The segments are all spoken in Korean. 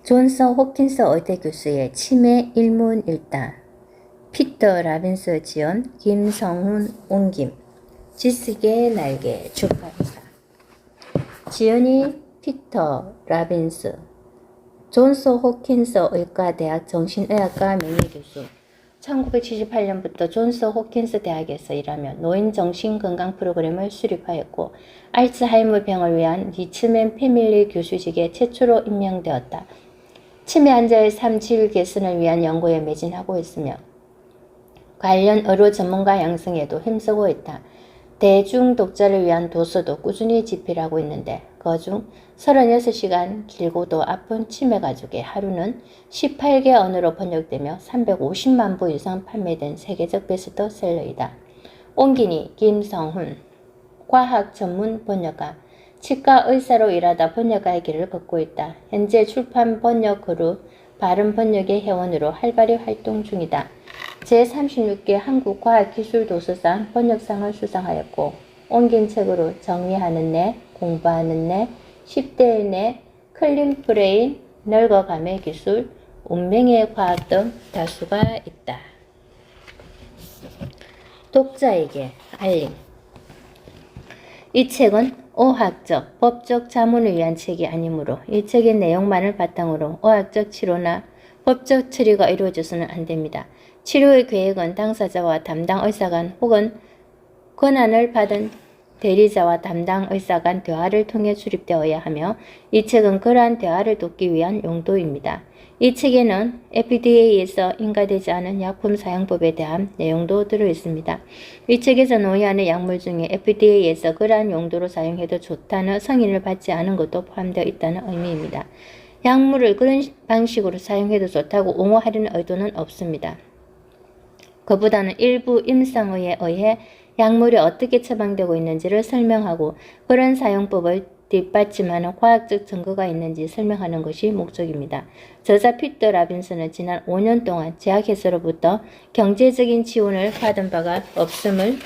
존스 호킨스 의대 교수의 치매 일문일답, 피터 라빈스 지원, 김성훈 옮김, 지식의 날개 출판사. 지연이 피터 라빈스, 존스 호킨스 의과대학 정신의학과 명예교수, 1978년부터 존스 호킨스 대학에서 일하며 노인 정신건강 프로그램을 수립하였고 알츠하이머 병을 위한 리츠맨 패밀리 교수직에 최초로 임명되었다. 치매 환자의 삶 질 개선을 위한 연구에 매진하고 있으며 관련 의료 전문가 양성에도 힘쓰고 있다. 대중 독자를 위한 도서도 꾸준히 집필하고 있는데 그중 36시간 길고도 아픈 치매 가족의 하루는 18개 언어로 번역되며 350만 부 이상 판매된 세계적 베스트셀러이다. 옹기니 김성훈, 과학 전문 번역가, 치과 의사로 일하다 번역가의 길을 걷고 있다. 현재 출판 번역 그룹 발음 번역의 회원으로 활발히 활동 중이다. 제36개 한국과학기술도서상 번역상을 수상하였고 옮긴 책으로 정리하는 내, 공부하는 내, 10대의 내, 클린 브레인, 늙어감의 기술, 운명의 과학 등 다수가 있다. 독자에게 알림. 이 책은 의학적, 법적 자문을 위한 책이 아니므로 이 책의 내용만을 바탕으로 의학적 치료나 법적 처리가 이루어져서는 안 됩니다. 치료의 계획은 당사자와 담당 의사 간 혹은 권한을 받은 대리자와 담당 의사 간 대화를 통해 수립되어야 하며 이 책은 그러한 대화를 돕기 위한 용도입니다. 이 책에는 FDA에서 인가되지 않은 약품 사용법에 대한 내용도 들어있습니다. 이 책에서 논의하는 약물 중에 FDA에서 그러한 용도로 사용해도 좋다는 승인을 받지 않은 것도 포함되어 있다는 의미입니다. 약물을 그런 방식으로 사용해도 좋다고 옹호하려는 의도는 없습니다. 그보다는 일부 임상의에 의해 약물이 어떻게 처방되고 있는지를 설명하고 그런 사용법을 뒷받침하는 과학적 증거가 있는지 설명하는 것이 목적입니다. 저자 피터 라빈스는 지난 5년 동안 제약회사로부터 경제적인 지원을 받은 바가 없음을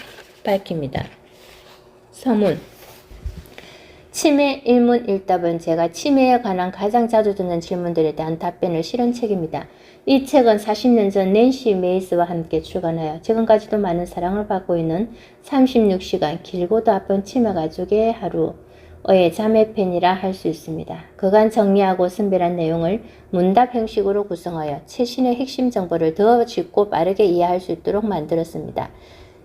밝힙니다. 서문. 치매 일문일답은 제가 치매에 관한 가장 자주 듣는 질문들에 대한 답변을 실은 책입니다. 이 책은 40년 전 낸시 메이스와 함께 출간하여 지금까지도 많은 사랑을 받고 있는 36시간 길고도 아픈 치매 가족의 하루의 자매편이라 할 수 있습니다. 그간 정리하고 선별한 내용을 문답 형식으로 구성하여 최신의 핵심 정보를 더 쉽고 빠르게 이해할 수 있도록 만들었습니다.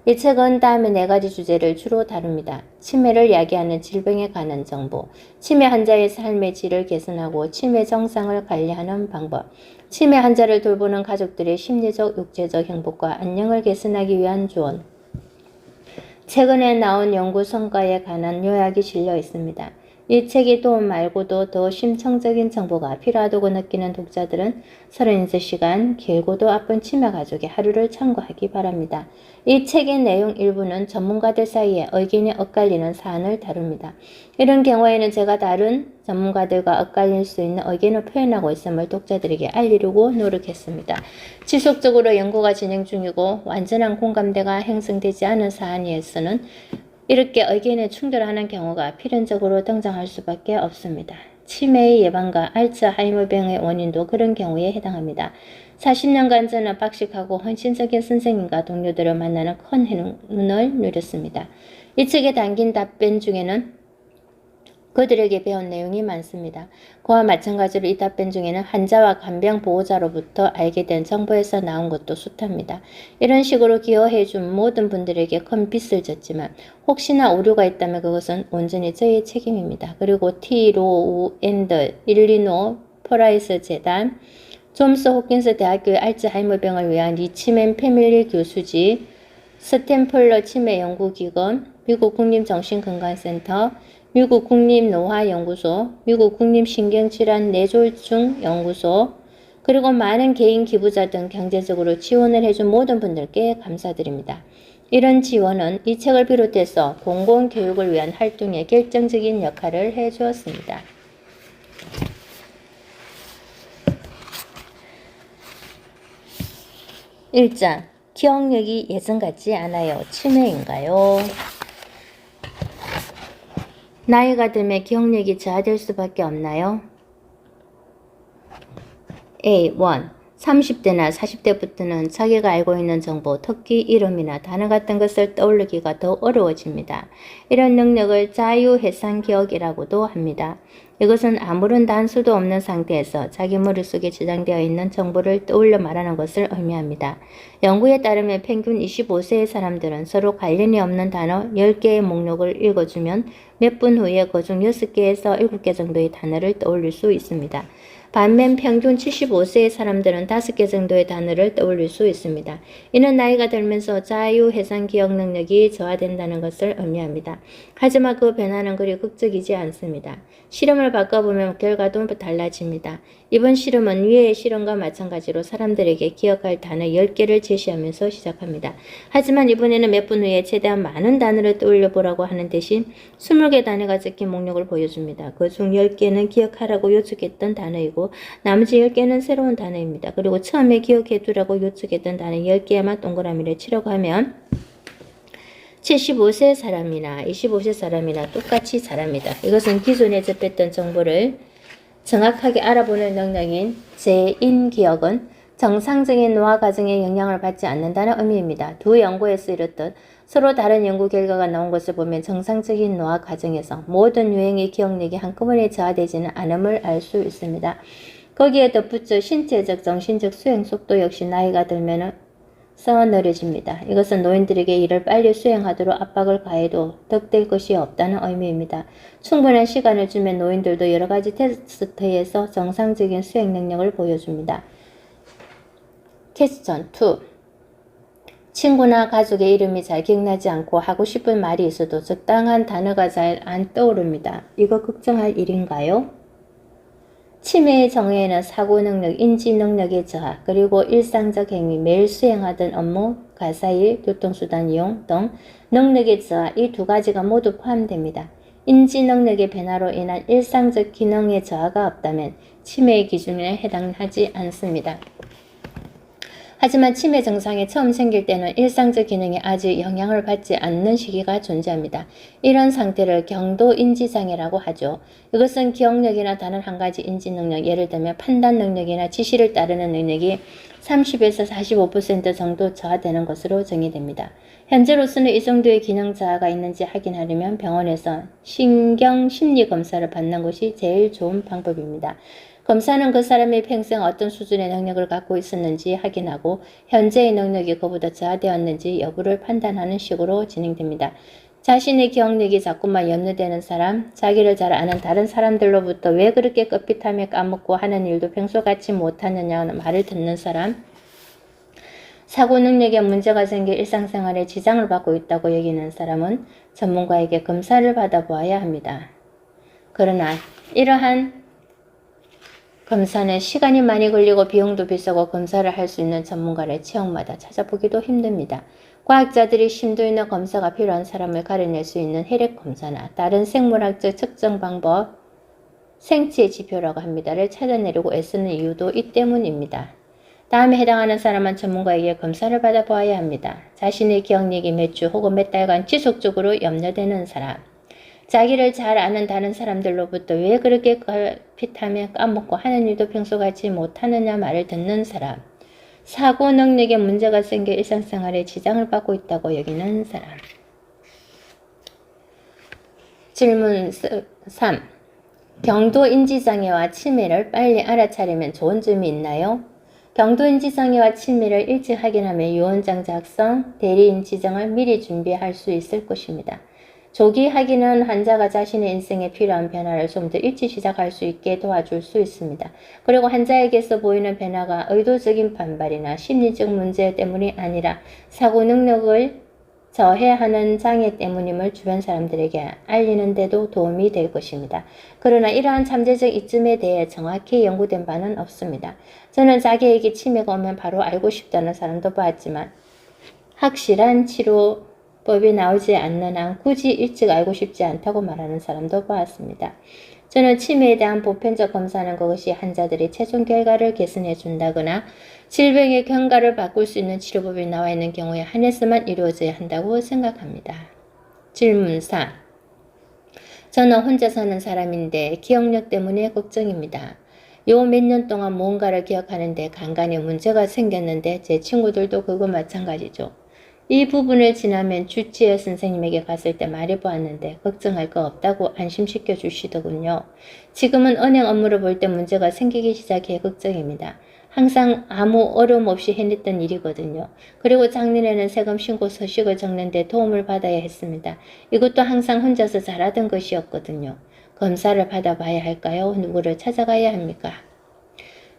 이 책은 다음의 4가지 주제를 주로 다룹니다. 치매를 야기하는 질병에 관한 정보, 치매 환자의 삶의 질을 개선하고 치매 증상을 관리하는 방법, 치매 환자를 돌보는 가족들의 심리적, 육체적 행복과 안녕을 개선하기 위한 조언, 최근에 나온 연구 성과에 관한 요약이 실려 있습니다. 이 책의 도움 말고도 더 심층적인 정보가 필요하다고 느끼는 독자들은 36시간 길고도 아픈 치매 가족의 하루를 참고하기 바랍니다. 이 책의 내용 일부는 전문가들 사이에 의견이 엇갈리는 사안을 다룹니다. 이런 경우에는 제가 다른 전문가들과 엇갈릴 수 있는 의견을 표현하고 있음을 독자들에게 알리려고 노력했습니다. 지속적으로 연구가 진행 중이고 완전한 공감대가 형성되지 않은 사안에서는 이렇게 의견에 충돌하는 경우가 필연적으로 등장할 수밖에 없습니다. 치매의 예방과 알츠하이머병의 원인도 그런 경우에 해당합니다. 40년간 저는 박식하고 헌신적인 선생님과 동료들을 만나는 큰 행운을 누렸습니다. 이 책에 담긴 답변 중에는 그들에게 배운 내용이 많습니다. 그와 마찬가지로 이 답변 중에는 환자와 간병 보호자로부터 알게 된 정보에서 나온 것도 숫합니다. 이런 식으로 기여해 준 모든 분들에게 큰 빚을 졌지만 혹시나 오류가 있다면 그것은 온전히 저의 책임입니다. 그리고 T. 로우 앤더 일리노 프라이스 재단, 존스 호킨스 대학교의 알츠하이머병을 위한 리치맨 패밀리 교수직, 스탠폴러 치매 연구기금, 미국 국립정신건강센터, 미국 국립노화연구소, 미국 국립신경질환 뇌졸중 연구소, 그리고 많은 개인 기부자 등 경제적으로 지원을 해준 모든 분들께 감사드립니다. 이런 지원은 이 책을 비롯해서 공공교육을 위한 활동에 결정적인 역할을 해주었습니다. 1장. 기억력이 예전 같지 않아요. 치매인가요? 나이가 들면 기억력이 저하될 수밖에 없나요? A. 1. 30대나 40대부터는 자기가 알고 있는 정보, 특히 이름이나 단어 같은 것을 떠올리기가 더 어려워집니다. 이런 능력을 자유해상기억이라고도 합니다. 이것은 아무런 단서도 없는 상태에서 자기 머릿속에 저장되어 있는 정보를 떠올려 말하는 것을 의미합니다. 연구에 따르면 평균 25세의 사람들은 서로 관련이 없는 단어 10개의 목록을 읽어주면 몇 분 후에 그중 6개에서 7개 정도의 단어를 떠올릴 수 있습니다. 반면 평균 75세의 사람들은 5개 정도의 단어를 떠올릴 수 있습니다. 이는 나이가 들면서 자유해상 기억 능력이 저하된다는 것을 의미합니다. 하지만 그 변화는 그리 극적이지 않습니다. 실험을 바꿔보면 결과도 달라집니다. 이번 실험은 위의 실험과 마찬가지로 사람들에게 기억할 단어 10개를 제시하면서 시작합니다. 하지만 이번에는 몇 분 후에 최대한 많은 단어를 떠올려보라고 하는 대신 20개 단어가 적힌 목록을 보여줍니다. 그중 10개는 기억하라고 요청했던 단어이고 나머지 10개는 새로운 단어입니다. 그리고 처음에 기억해두라고 요청했던 단어 10개에만 동그라미를 치라고 하면 75세 사람이나 25세 사람이나 똑같이 잘합니다. 이것은 기존에 접했던 정보를 정확하게 알아보는 능력인 재인기억은 정상적인 노화 과정에 영향을 받지 않는다는 의미입니다. 두 연구에서 이렇듯 서로 다른 연구 결과가 나온 것을 보면 정상적인 노화 과정에서 모든 유형의 기억력이 한꺼번에 저하되지는 않음을 알 수 있습니다. 거기에 덧붙여 신체적, 정신적 수행 속도 역시 나이가 들면 느려집니다. 이것은 노인들에게 일을 빨리 수행하도록 압박을 가해도 덕될 것이 없다는 의미입니다. 충분한 시간을 주면 노인들도 여러 가지 테스트에서 정상적인 수행 능력을 보여줍니다. 퀘스천 2. 친구나 가족의 이름이 잘 기억나지 않고 하고 싶은 말이 있어도 적당한 단어가 잘 안 떠오릅니다. 이거 걱정할 일인가요? 치매의 정의에는 사고능력, 인지능력의 저하, 그리고 일상적 행위, 매일 수행하던 업무, 가사일, 교통수단 이용 등 능력의 저하, 이 두 가지가 모두 포함됩니다. 인지능력의 변화로 인한 일상적 기능의 저하가 없다면 치매의 기준에 해당하지 않습니다. 하지만 치매 증상이 처음 생길 때는 일상적 기능에 아직 영향을 받지 않는 시기가 존재합니다. 이런 상태를 경도인지장애라고 하죠. 이것은 기억력이나 다른 한 가지 인지능력, 예를 들면 판단 능력이나 지시를 따르는 능력이 30에서 45% 정도 저하되는 것으로 정의됩니다. 현재로서는 이 정도의 기능 저하가 있는지 확인하려면 병원에서 신경심리검사를 받는 것이 제일 좋은 방법입니다. 검사는 그 사람이 평생 어떤 수준의 능력을 갖고 있었는지 확인하고 현재의 능력이 그보다 저하되었는지 여부를 판단하는 식으로 진행됩니다. 자신의 기억력이 자꾸만 염려되는 사람, 자기를 잘 아는 다른 사람들로부터 왜 그렇게 껍핏하며 까먹고 하는 일도 평소같이 못하느냐는 말을 듣는 사람, 사고 능력에 문제가 생겨 일상생활에 지장을 받고 있다고 여기는 사람은 전문가에게 검사를 받아보아야 합니다. 그러나 이러한 검사는 시간이 많이 걸리고 비용도 비싸고 검사를 할 수 있는 전문가를 지역마다 찾아보기도 힘듭니다. 과학자들이 심도 있는 검사가 필요한 사람을 가려낼 수 있는 혈액 검사나 다른 생물학적 측정 방법, 생체 지표라고 합니다를 찾아내려고 애쓰는 이유도 이 때문입니다. 다음에 해당하는 사람은 전문가에게 검사를 받아보아야 합니다. 자신의 기억력이 몇 주 혹은 몇 달간 지속적으로 염려되는 사람, 자기를 잘 아는 다른 사람들로부터 왜 그렇게 핏하며 까먹고 하는 일도 평소같이 못하느냐 말을 듣는 사람, 사고 능력에 문제가 생겨 일상생활에 지장을 받고 있다고 여기는 사람. 질문 3. 경도인지장애와 치매를 빨리 알아차리면 좋은 점이 있나요? 경도인지장애와 치매를 일찍 확인하면 유언장 작성, 대리인지정을 미리 준비할 수 있을 것입니다. 조기 확인은 환자가 자신의 인생에 필요한 변화를 좀 더 일찍 시작할 수 있게 도와줄 수 있습니다. 그리고 환자에게서 보이는 변화가 의도적인 반발이나 심리적 문제 때문이 아니라 사고 능력을 저해하는 장애 때문임을 주변 사람들에게 알리는 데도 도움이 될 것입니다. 그러나 이러한 잠재적 이점에 대해 정확히 연구된 바는 없습니다. 저는 자기에게 치매가 오면 바로 알고 싶다는 사람도 봤지만 확실한 치료법이 나오지 않는 한 굳이 일찍 알고 싶지 않다고 말하는 사람도 보았습니다. 저는 치매에 대한 보편적 검사는 그것이 환자들이 최종 결과를 개선해 준다거나 질병의 경과를 바꿀 수 있는 치료법이 나와 있는 경우에 한해서만 이루어져야 한다고 생각합니다. 질문 4. 저는 혼자 사는 사람인데 기억력 때문에 걱정입니다. 요 몇 년 동안 뭔가를 기억하는데 간간히 문제가 생겼는데 제 친구들도 그거 마찬가지죠. 이 부분을 지나면 주치의 선생님에게 갔을 때 말해보았는데 걱정할 거 없다고 안심시켜 주시더군요. 지금은 은행 업무를 볼 때 문제가 생기기 시작해 걱정입니다. 항상 아무 어려움 없이 해냈던 일이거든요. 그리고 작년에는 세금 신고 서식을 적는데 도움을 받아야 했습니다. 이것도 항상 혼자서 잘하던 것이었거든요. 검사를 받아봐야 할까요? 누구를 찾아가야 합니까?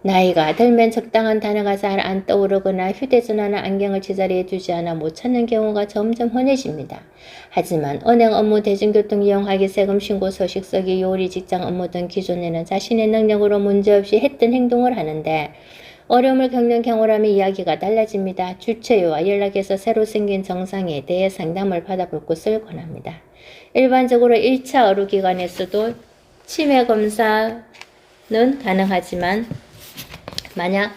나이가 들면 적당한 단어가 잘 안 떠오르거나 휴대전화나 안경을 제자리에 두지 않아 못 찾는 경우가 점점 흔해집니다. 하지만 은행 업무, 대중교통 이용하기, 세금 신고, 소식 쓰기, 요리, 직장 업무 등 기존에는 자신의 능력으로 문제없이 했던 행동을 하는데 어려움을 겪는 경우라면 이야기가 달라집니다. 주체와 연락해서 새로 생긴 정상에 대해 상담을 받아볼 것을 권합니다. 일반적으로 1차 의료기관에서도 치매 검사는 가능하지만 만약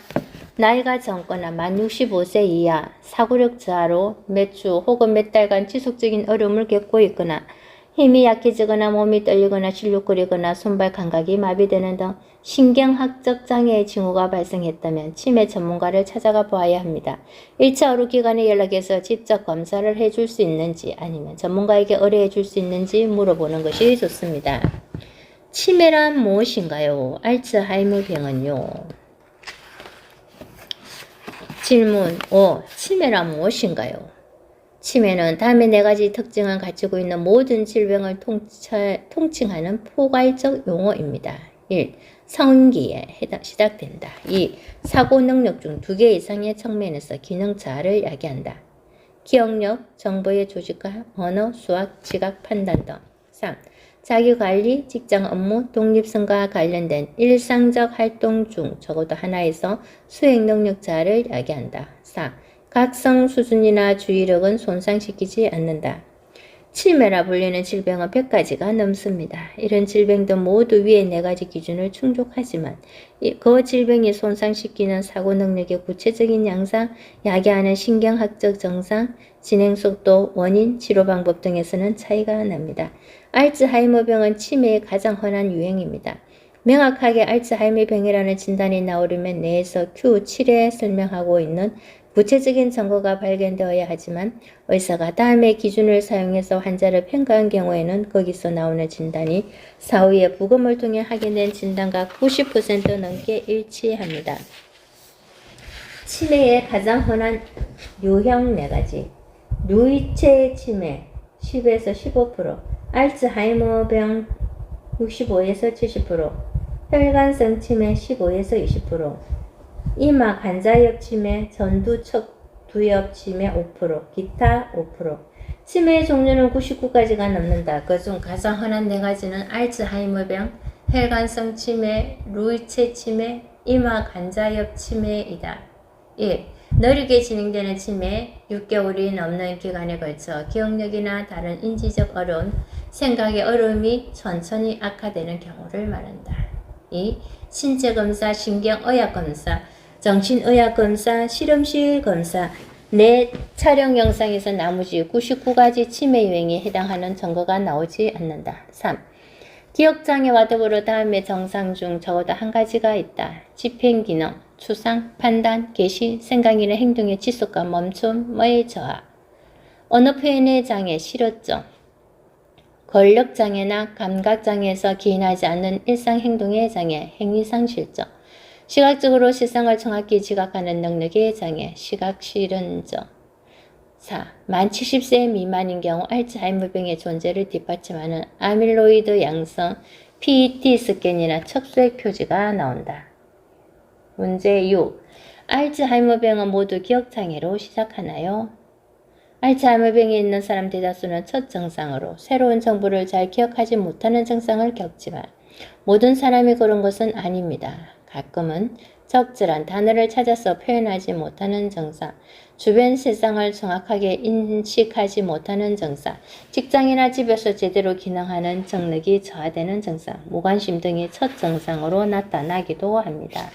나이가 젊거나 만 65세 이하, 사고력 저하로 몇 주 혹은 몇 달간 지속적인 어려움을 겪고 있거나 힘이 약해지거나 몸이 떨리거나 실룩거리거나 손발 감각이 마비되는 등 신경학적 장애의 징후가 발생했다면 치매 전문가를 찾아가 보아야 합니다. 1차 의료기관에 연락해서 직접 검사를 해줄 수 있는지 아니면 전문가에게 의뢰해 줄 수 있는지 물어보는 것이 좋습니다. 치매란 무엇인가요? 알츠하이머병은요. 질문 5. 치매란 무엇인가요? 치매는 다음의 4가지 특징을 가지고 있는 모든 질병을 통칭하는 포괄적 용어입니다. 1. 성인기에 시작된다. 2. 사고 능력 중 2개 이상의 측면에서 기능 저하를 야기한다. 기억력, 정보의 조직과 언어, 수학, 지각, 판단 등. 3. 자기관리, 직장 업무, 독립성과 관련된 일상적 활동 중 적어도 하나에서 수행 능력 저하를 야기한다. 4. 각성 수준이나 주의력은 손상시키지 않는다. 치매라 불리는 질병은 100가지가 넘습니다. 이런 질병도 모두 위의 4가지 기준을 충족하지만 그 질병이 손상시키는 사고 능력의 구체적인 양상, 야기하는 신경학적 증상, 진행 속도, 원인, 치료 방법 등에서는 차이가 납니다. 알츠하이머병은 치매의 가장 흔한 유행입니다. 명확하게 알츠하이머병이라는 진단이 나오려면 뇌에서 Q7에 설명하고 있는 구체적인 증거가 발견되어야 하지만 의사가 다음의 기준을 사용해서 환자를 평가한 경우에는 거기서 나오는 진단이 사후에 부검을 통해 확인된 진단과 90% 넘게 일치합니다. 치매의 가장 흔한 유형 4가지. 누이체 치매 10에서 15%, 알츠하이머병 65에서 70%, 혈관성 치매 15에서 20%, 이마 관자엽 치매, 전두척 두엽 치매 5%, 기타 5%. 치매의 종류는 99가지가 넘는다. 그중 가장 흔한 4가지는 알츠하이머병, 혈관성 치매, 루이체 치매, 이마 관자엽 치매이다. 1. 느리게 진행되는 치매, 6개월이 넘는 기간에 걸쳐 기억력이나 다른 인지적 어려움, 생각의 어려움이 천천히 악화되는 경우를 말한다. 2. 신체검사, 신경의학검사, 정신의학검사, 실험실 검사, 뇌 촬영 영상에서 나머지 99가지 치매 유형에 해당하는 증거가 나오지 않는다. 3. 기억장애와 더불어 다음의 증상 중 적어도 한 가지가 있다. 집행기능, 추상, 판단, 개시, 생각이나 행동의 지속과 멈춤의 저하, 언어 표현의 장애, 실어증, 권력장애나 감각장애에서 기인하지 않는 일상행동의 장애, 행위상실증, 시각적으로 세상을 정확히 지각하는 능력의 장애, 시각실현증. 4. 만 70세 미만인 경우 알츠하이머병의 존재를 뒷받침하는 아밀로이드 양성 PET 스캔이나 척수의 표지가 나온다. 문제 6. 알츠하이머병은 모두 기억장애로 시작하나요? 알츠하이머병이 있는 사람 대다수는 첫 증상으로 새로운 정보를 잘 기억하지 못하는 증상을 겪지만 모든 사람이 그런 것은 아닙니다. 가끔은 적절한 단어를 찾아서 표현하지 못하는 증상, 주변 세상을 정확하게 인식하지 못하는 증상, 직장이나 집에서 제대로 기능하는 정력이 저하되는 증상, 무관심 등이 첫 증상으로 나타나기도 합니다.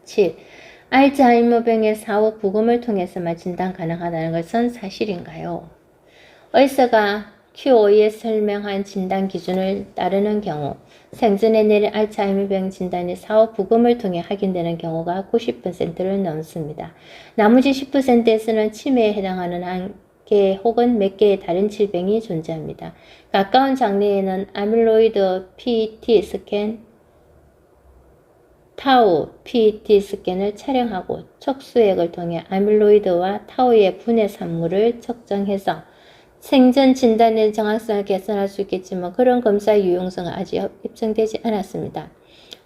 7. 알츠하이머병의 사후 부검을 통해서만 진단 가능하다는 것은 사실인가요? 의사가 Q5에 설명한 진단 기준을 따르는 경우 생전에 내린 알츠하이머병 진단이 사후 부검을 통해 확인되는 경우가 90%를 넘습니다. 나머지 10%에서는 치매에 해당하는 한 개 혹은 몇 개의 다른 질병이 존재합니다. 가까운 장래에는 아밀로이드 PET 스캔, 타우 PET 스캔을 촬영하고 척수액을 통해 아밀로이드와 타우의 분해 산물을 측정해서 생전 진단의 정확성을 개선할 수 있겠지만 그런 검사의 유용성은 아직 입증되지 않았습니다.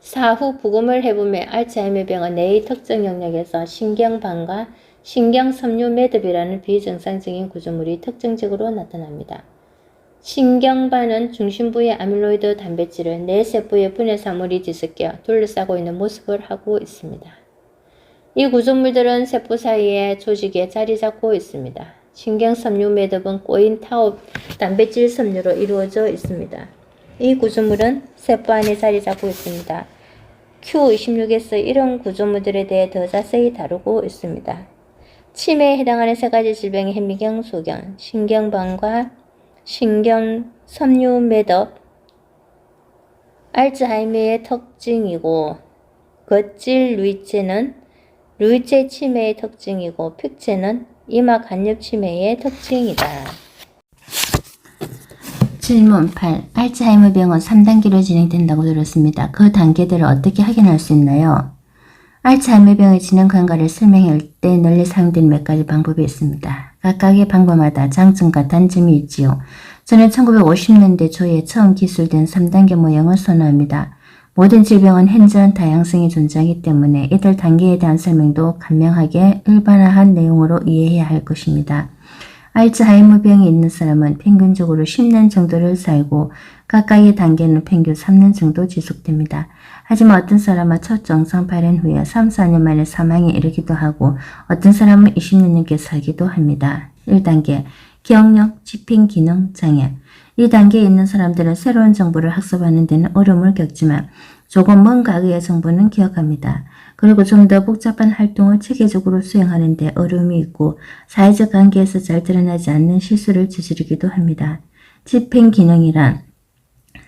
사후 부검을 해보면 알츠하이머병은 뇌의 특정 영역에서 신경반과 신경섬유 매듭이라는 비정상적인 구조물이 특징적으로 나타납니다. 신경반은 중심부의 아밀로이드 단백질을 뇌 세포의 분해산물이 뒤섞여 둘러싸고 있는 모습을 하고 있습니다. 이 구조물들은 세포 사이의 조직에 자리 잡고 있습니다. 신경섬유 매듭은 꼬인 타우 단백질 섬유로 이루어져 있습니다. 이 구조물은 세포 안에 자리 잡고 있습니다. Q26에서 이런 구조물들에 대해 더 자세히 다루고 있습니다. 치매에 해당하는 세 가지 질병의 현미경, 소견, 신경반과 신경섬유 매듭, 알츠하이머의 특징이고 겉질 루이체는 루이체 치매의 특징이고 픽체는 이마 간엽 치매의 특징이다. 질문 8. 알츠하이머병은 3단계로 진행된다고 들었습니다. 그 단계들을 어떻게 확인할 수 있나요? 알츠하이머병의 진행 경과를 설명할 때 널리 사용되는 몇 가지 방법이 있습니다. 각각의 방법마다 장점과 단점이 있지요. 저는 1950년대 초에 처음 기술된 3단계 모형을 선호합니다. 모든 질병은 현저한 다양성이 존재하기 때문에 이들 단계에 대한 설명도 간명하게 일반화한 내용으로 이해해야 할 것입니다. 알츠하이머병이 있는 사람은 평균적으로 10년 정도를 살고 각각의 단계는 평균 3년 정도 지속됩니다. 하지만 어떤 사람은 첫 증상 발현 후에 3, 4년 만에 사망에 이르기도 하고 어떤 사람은 20년 넘게 살기도 합니다. 1단계 기억력, 집행기능 장애. 이 단계에 있는 사람들은 새로운 정보를 학습하는 데는 어려움을 겪지만 조금 먼 과거의 정보는 기억합니다. 그리고 좀 더 복잡한 활동을 체계적으로 수행하는 데 어려움이 있고 사회적 관계에서 잘 드러나지 않는 실수를 저지르기도 합니다. 집행기능이란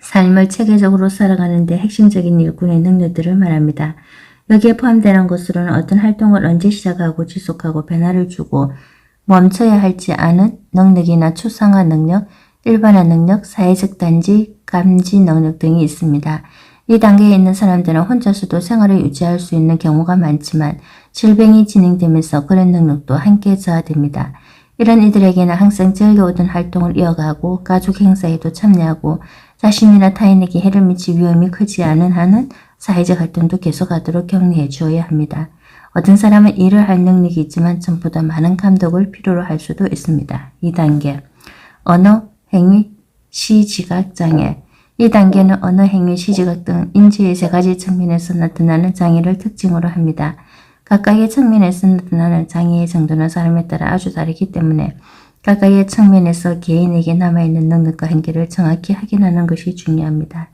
삶을 체계적으로 살아가는 데 핵심적인 일꾼의 능력들을 말합니다. 여기에 포함되는 것으로는 어떤 활동을 언제 시작하고 지속하고 변화를 주고 멈춰야 할지 아는 능력이나 추상화 능력, 일반화 능력, 사회적 단지, 감지 능력 등이 있습니다. 이 단계에 있는 사람들은 혼자서도 생활을 유지할 수 있는 경우가 많지만 질병이 진행되면서 그런 능력도 함께 저하됩니다. 이런 이들에게는 항상 즐겨오던 활동을 이어가고 가족 행사에도 참여하고 자신이나 타인에게 해를 미칠 위험이 크지 않은 한은 사회적 활동도 계속하도록 격려해 주어야 합니다. 어떤 사람은 일을 할 능력이 있지만 전보다 많은 감독을 필요로 할 수도 있습니다. 2단계 언어, 행위, 시지각 장애. 이 단계는 언어, 행위, 시지각 등 인지의 세 가지 측면에서 나타나는 장애를 특징으로 합니다. 각각의 측면에서 나타나는 장애의 정도는 사람에 따라 아주 다르기 때문에 각각의 측면에서 개인에게 남아있는 능력과 한계를 정확히 확인하는 것이 중요합니다.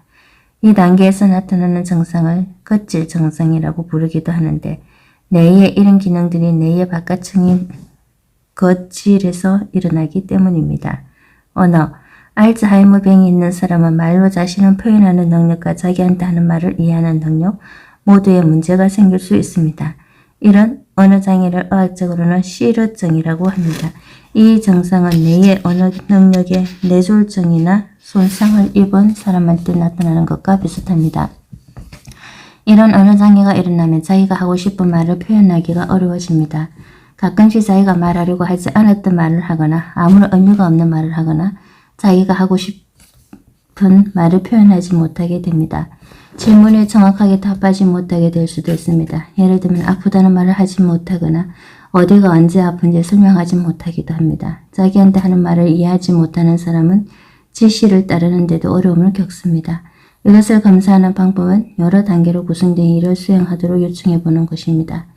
이 단계에서 나타나는 증상을 겉질 증상이라고 부르기도 하는데 뇌의 이런 기능들이 뇌의 바깥층인 겉질에서 일어나기 때문입니다. 언어, 알츠하이머병이 있는 사람은 말로 자신을 표현하는 능력과 자기한테 하는 말을 이해하는 능력 모두에 문제가 생길 수 있습니다. 이런 언어장애를 의학적으로는 시르증이라고 합니다. 이 증상은 뇌의 언어 능력에 뇌졸중이나 손상을 입은 사람한테 나타나는 것과 비슷합니다. 이런 언어장애가 일어나면 자기가 하고 싶은 말을 표현하기가 어려워집니다. 가끔씩 자기가 말하려고 하지 않았던 말을 하거나 아무런 의미가 없는 말을 하거나 자기가 하고 싶은 말을 표현하지 못하게 됩니다. 질문에 정확하게 답하지 못하게 될 수도 있습니다. 예를 들면 아프다는 말을 하지 못하거나 어디가 언제 아픈지 설명하지 못하기도 합니다. 자기한테 하는 말을 이해하지 못하는 사람은 지시를 따르는 데도 어려움을 겪습니다. 이것을 검사하는 방법은 여러 단계로 구성된 일을 수행하도록 요청해 보는 것입니다.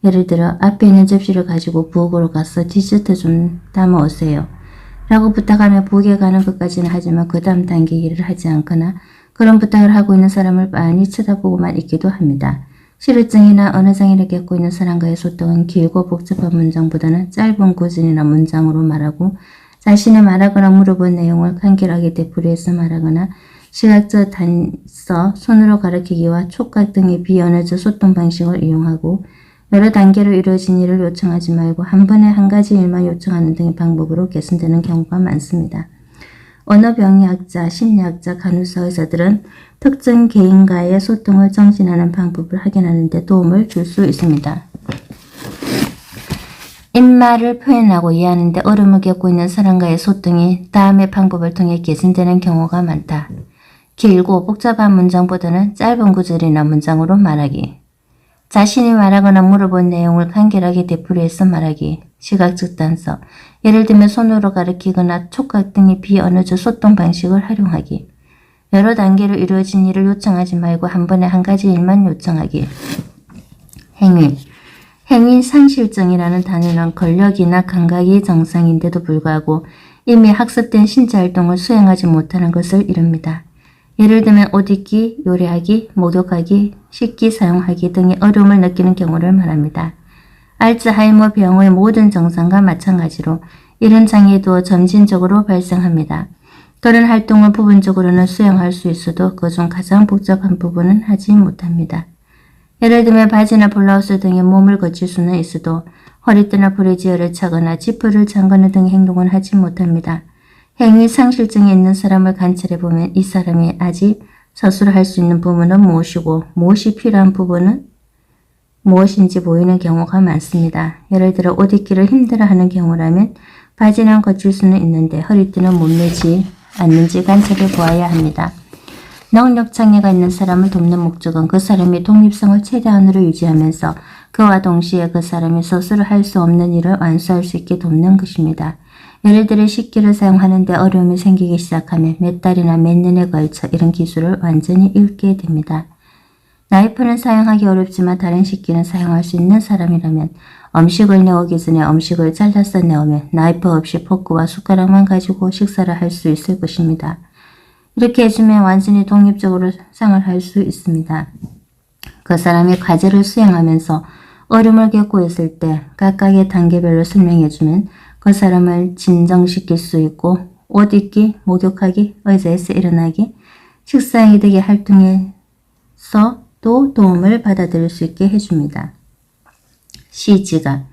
예를 들어 앞에 있는 접시를 가지고 부엌으로 가서 디저트 좀 담아오세요. 라고 부탁하며 부엌에 가는 것까지는 하지만 그 다음 단계 일을 하지 않거나 그런 부탁을 하고 있는 사람을 빤히 쳐다보고만 있기도 합니다. 시르증이나 언어장애를 겪고 있는 사람과의 소통은 길고 복잡한 문장보다는 짧은 구절이나 문장으로 말하고 자신이 말하거나 물어본 내용을 간결하게 되풀이해서 말하거나 시각적 단서, 손으로 가리키기와 촉각 등의 비언어적 소통 방식을 이용하고 여러 단계로 이루어진 일을 요청하지 말고 한 번에 한 가지 일만 요청하는 등의 방법으로 개선되는 경우가 많습니다. 언어병리학자, 심리학자, 간호사, 의사들은 특정 개인과의 소통을 정진하는 방법을 확인하는 데 도움을 줄 수 있습니다. 입말을 표현하고 이해하는 데 어려움을 겪고 있는 사람과의 소통이 다음의 방법을 통해 개선되는 경우가 많다. 길고 복잡한 문장보다는 짧은 구절이나 문장으로 말하기. 자신이 말하거나 물어본 내용을 간결하게 되풀이해서 말하기. 시각적 단서, 예를 들면 손으로 가리키거나 촉각 등의 비언어적 소통 방식을 활용하기. 여러 단계로 이루어진 일을 요청하지 말고 한 번에 한 가지 일만 요청하기. 행위, 행위상실증이라는 단어는 권력이나 감각이 정상인데도 불구하고 이미 학습된 신체활동을 수행하지 못하는 것을 이릅니다. 예를 들면 옷 입기, 요리하기, 목욕하기, 식기, 사용하기 등의 어려움을 느끼는 경우를 말합니다. 알츠하이머 병의 모든 증상과 마찬가지로 이런 장애도 점진적으로 발생합니다. 그런 활동을 부분적으로는 수행할 수 있어도 그중 가장 복잡한 부분은 하지 못합니다. 예를 들면 바지나 블라우스 등의 몸을 거칠 수는 있어도 허리띠나 브래지어를 차거나 지퍼를 잠그는 등의 행동은 하지 못합니다. 행위상실증이 있는 사람을 관찰해보면 이 사람이 아직 스스로 할 수 있는 부분은 무엇이고 무엇이 필요한 부분은 무엇인지 보이는 경우가 많습니다. 예를 들어 옷 입기를 힘들어하는 경우라면 바지는 거칠 수는 있는데 허리띠는 못 매지 않는지 관찰해 보아야 합니다. 능력장애가 있는 사람을 돕는 목적은 그 사람의 독립성을 최대한으로 유지하면서 그와 동시에 그 사람이 스스로 할 수 없는 일을 완수할 수 있게 돕는 것입니다. 예를 들어 식기를 사용하는 데 어려움이 생기기 시작하면 몇 달이나 몇 년에 걸쳐 이런 기술을 완전히 잃게 됩니다. 나이프는 사용하기 어렵지만 다른 식기는 사용할 수 있는 사람이라면 음식을 내오기 전에 음식을 잘라서 내오면 나이프 없이 포크와 숟가락만 가지고 식사를 할 수 있을 것입니다. 이렇게 해주면 완전히 독립적으로 생활할 수 있습니다. 그 사람이 과제를 수행하면서 어려움을 겪고 있을 때 각각의 단계별로 설명해주면 그 사람을 진정시킬 수 있고 옷 입기, 목욕하기, 의자에서 일어나기, 식사하기 등의 활동에서도 도움을 받아들일 수 있게 해줍니다. 시지각,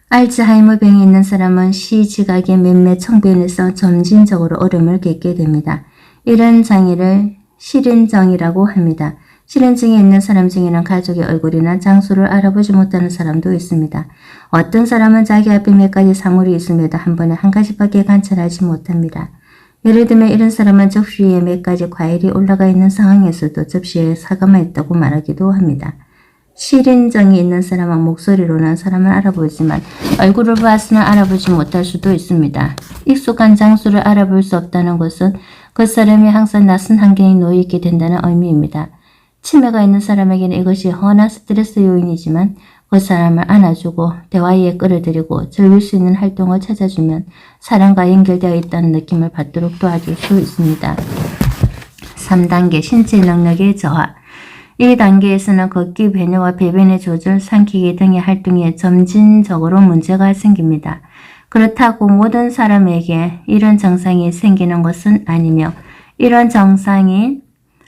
알츠하이머 병이 있는 사람은 시지각의 몇몇 청변에서 점진적으로 어려움을 겪게 됩니다. 이런 장애를 실인증이라고 합니다. 실인증이 있는 사람 중에는 가족의 얼굴이나 장소를 알아보지 못하는 사람도 있습니다. 어떤 사람은 자기 앞에 몇 가지 사물이 있음에도 한 번에 한 가지밖에 관찰하지 못합니다. 예를 들면 이런 사람은 접시 위에 몇 가지 과일이 올라가 있는 상황에서도 접시에 사과만 있다고 말하기도 합니다. 실인증이 있는 사람은 목소리로는 사람을 알아보지만 얼굴을 보아서는 알아보지 못할 수도 있습니다. 익숙한 장소를 알아볼 수 없다는 것은 그 사람이 항상 낯선 환경에 놓여 있게 된다는 의미입니다. 치매가 있는 사람에게는 이것이 흔한 스트레스 요인이지만 그 사람을 안아주고 대화에 끌어들이고 즐길 수 있는 활동을 찾아주면 사람과 연결되어 있다는 느낌을 받도록 도와줄 수 있습니다. 3단계 신체 능력의 저하. 이 단계에서는 걷기, 배뇨와 배변의 조절, 삼키기 등의 활동에 점진적으로 문제가 생깁니다. 그렇다고 모든 사람에게 이런 증상이 생기는 것은 아니며 이런 증상이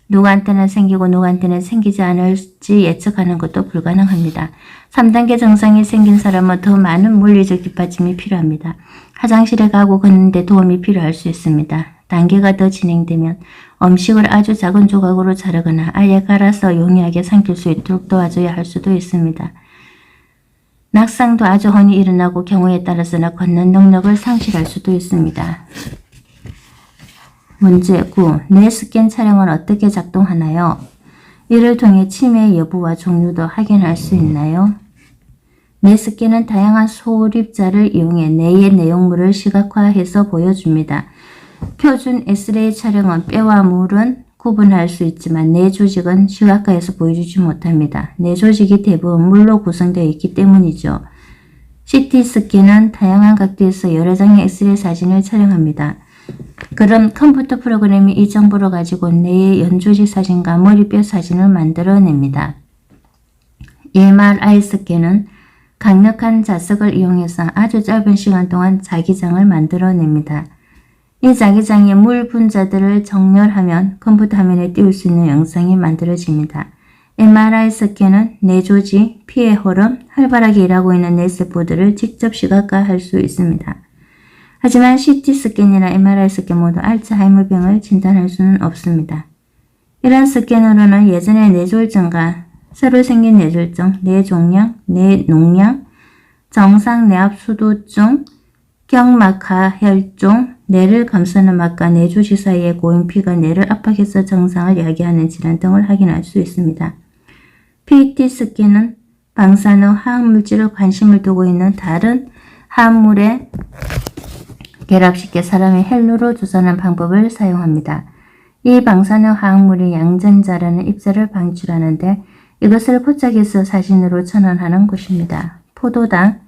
누구한테는 생기고 누구한테는 생기지 않을지 예측하는 것도 불가능합니다. 3단계 증상이 생긴 사람은 더 많은 물리적 뒷받침이 필요합니다. 화장실에 가고 걷는데 도움이 필요할 수 있습니다. 단계가 더 진행되면 음식을 아주 작은 조각으로 자르거나 아예 갈아서 용이하게 삼킬 수 있도록 도와줘야 할 수도 있습니다. 낙상도 아주 흔히 일어나고 경우에 따라서는 걷는 능력을 상실할 수도 있습니다. 문제 9. 뇌 스캔 촬영은 어떻게 작동하나요? 이를 통해 치매의 여부와 종류도 확인할 수 있나요? 뇌 스캔은 다양한 소립자를 이용해 뇌의 내용물을 시각화해서 보여줍니다. 표준 엑스레이 촬영은 뼈와 물은 구분할 수 있지만 뇌 조직은 시각화해서 보여주지 못합니다. 뇌 조직이 대부분 물로 구성되어 있기 때문이죠. CT 스캔은 다양한 각도에서 여러 장의 엑스레이 사진을 촬영합니다. 그럼 컴퓨터 프로그램이 이 정보를 가지고 뇌의 연조직 사진과 머리뼈 사진을 만들어냅니다. MRI 스캔은 강력한 자석을 이용해서 아주 짧은 시간 동안 자기장을 만들어냅니다. 이 자기장의 물 분자들을 정렬하면 컴퓨터 화면에 띄울 수 있는 영상이 만들어집니다. MRI 스캔은 뇌조직, 피의 흐름, 활발하게 일하고 있는 뇌세포들을 직접 시각화할 수 있습니다. 하지만 CT 스캔이나 MRI 스캔 모두 알츠하이머병을 진단할 수는 없습니다. 이런 스캔으로는 예전의 뇌졸중과 새로 생긴 뇌졸중, 뇌종양, 뇌농양, 정상 뇌압수두증, 경막하 혈종, 뇌를 감싸는 막과 뇌조직 사이에 고인 피가 뇌를 압박해서 정상을 야기하는 질환 등을 확인할 수 있습니다. PET 스캔은 방사능 화학물질을 관심을 두고 있는 다른 화합물에 결합시켜 사람의 혈류로 조선하는 방법을 사용합니다. 이 방사능 화학물이 양전자라는 입자를 방출하는데 이것을 포착해서 사진으로 전환하는 것입니다. 포도당,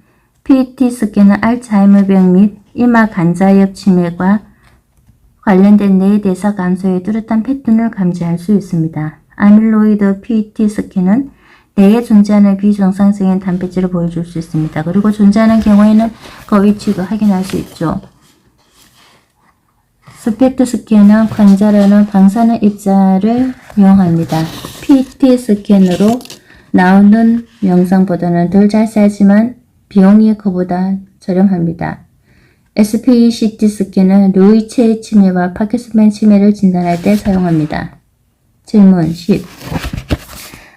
PET 스캔은 알츠하이머병 및 이마 간자엽 치매과 관련된 뇌대사 감소의 뚜렷한 패턴을 감지할 수 있습니다. 아밀로이드 PET 스캔은 뇌에 존재하는 비정상적인 단백질을 보여줄 수 있습니다. 그리고 존재하는 경우에는 그 위치도 확인할 수 있죠. 스펙트 스캔은 관자라는 방사능 입자를 이용합니다. PET 스캔으로 나오는 영상보다는 덜 자세하지만 비용이 그보다 저렴합니다. SPECT 스캔은 루이체 치매와 파킨슨병 치매를 진단할 때 사용합니다. 질문 10.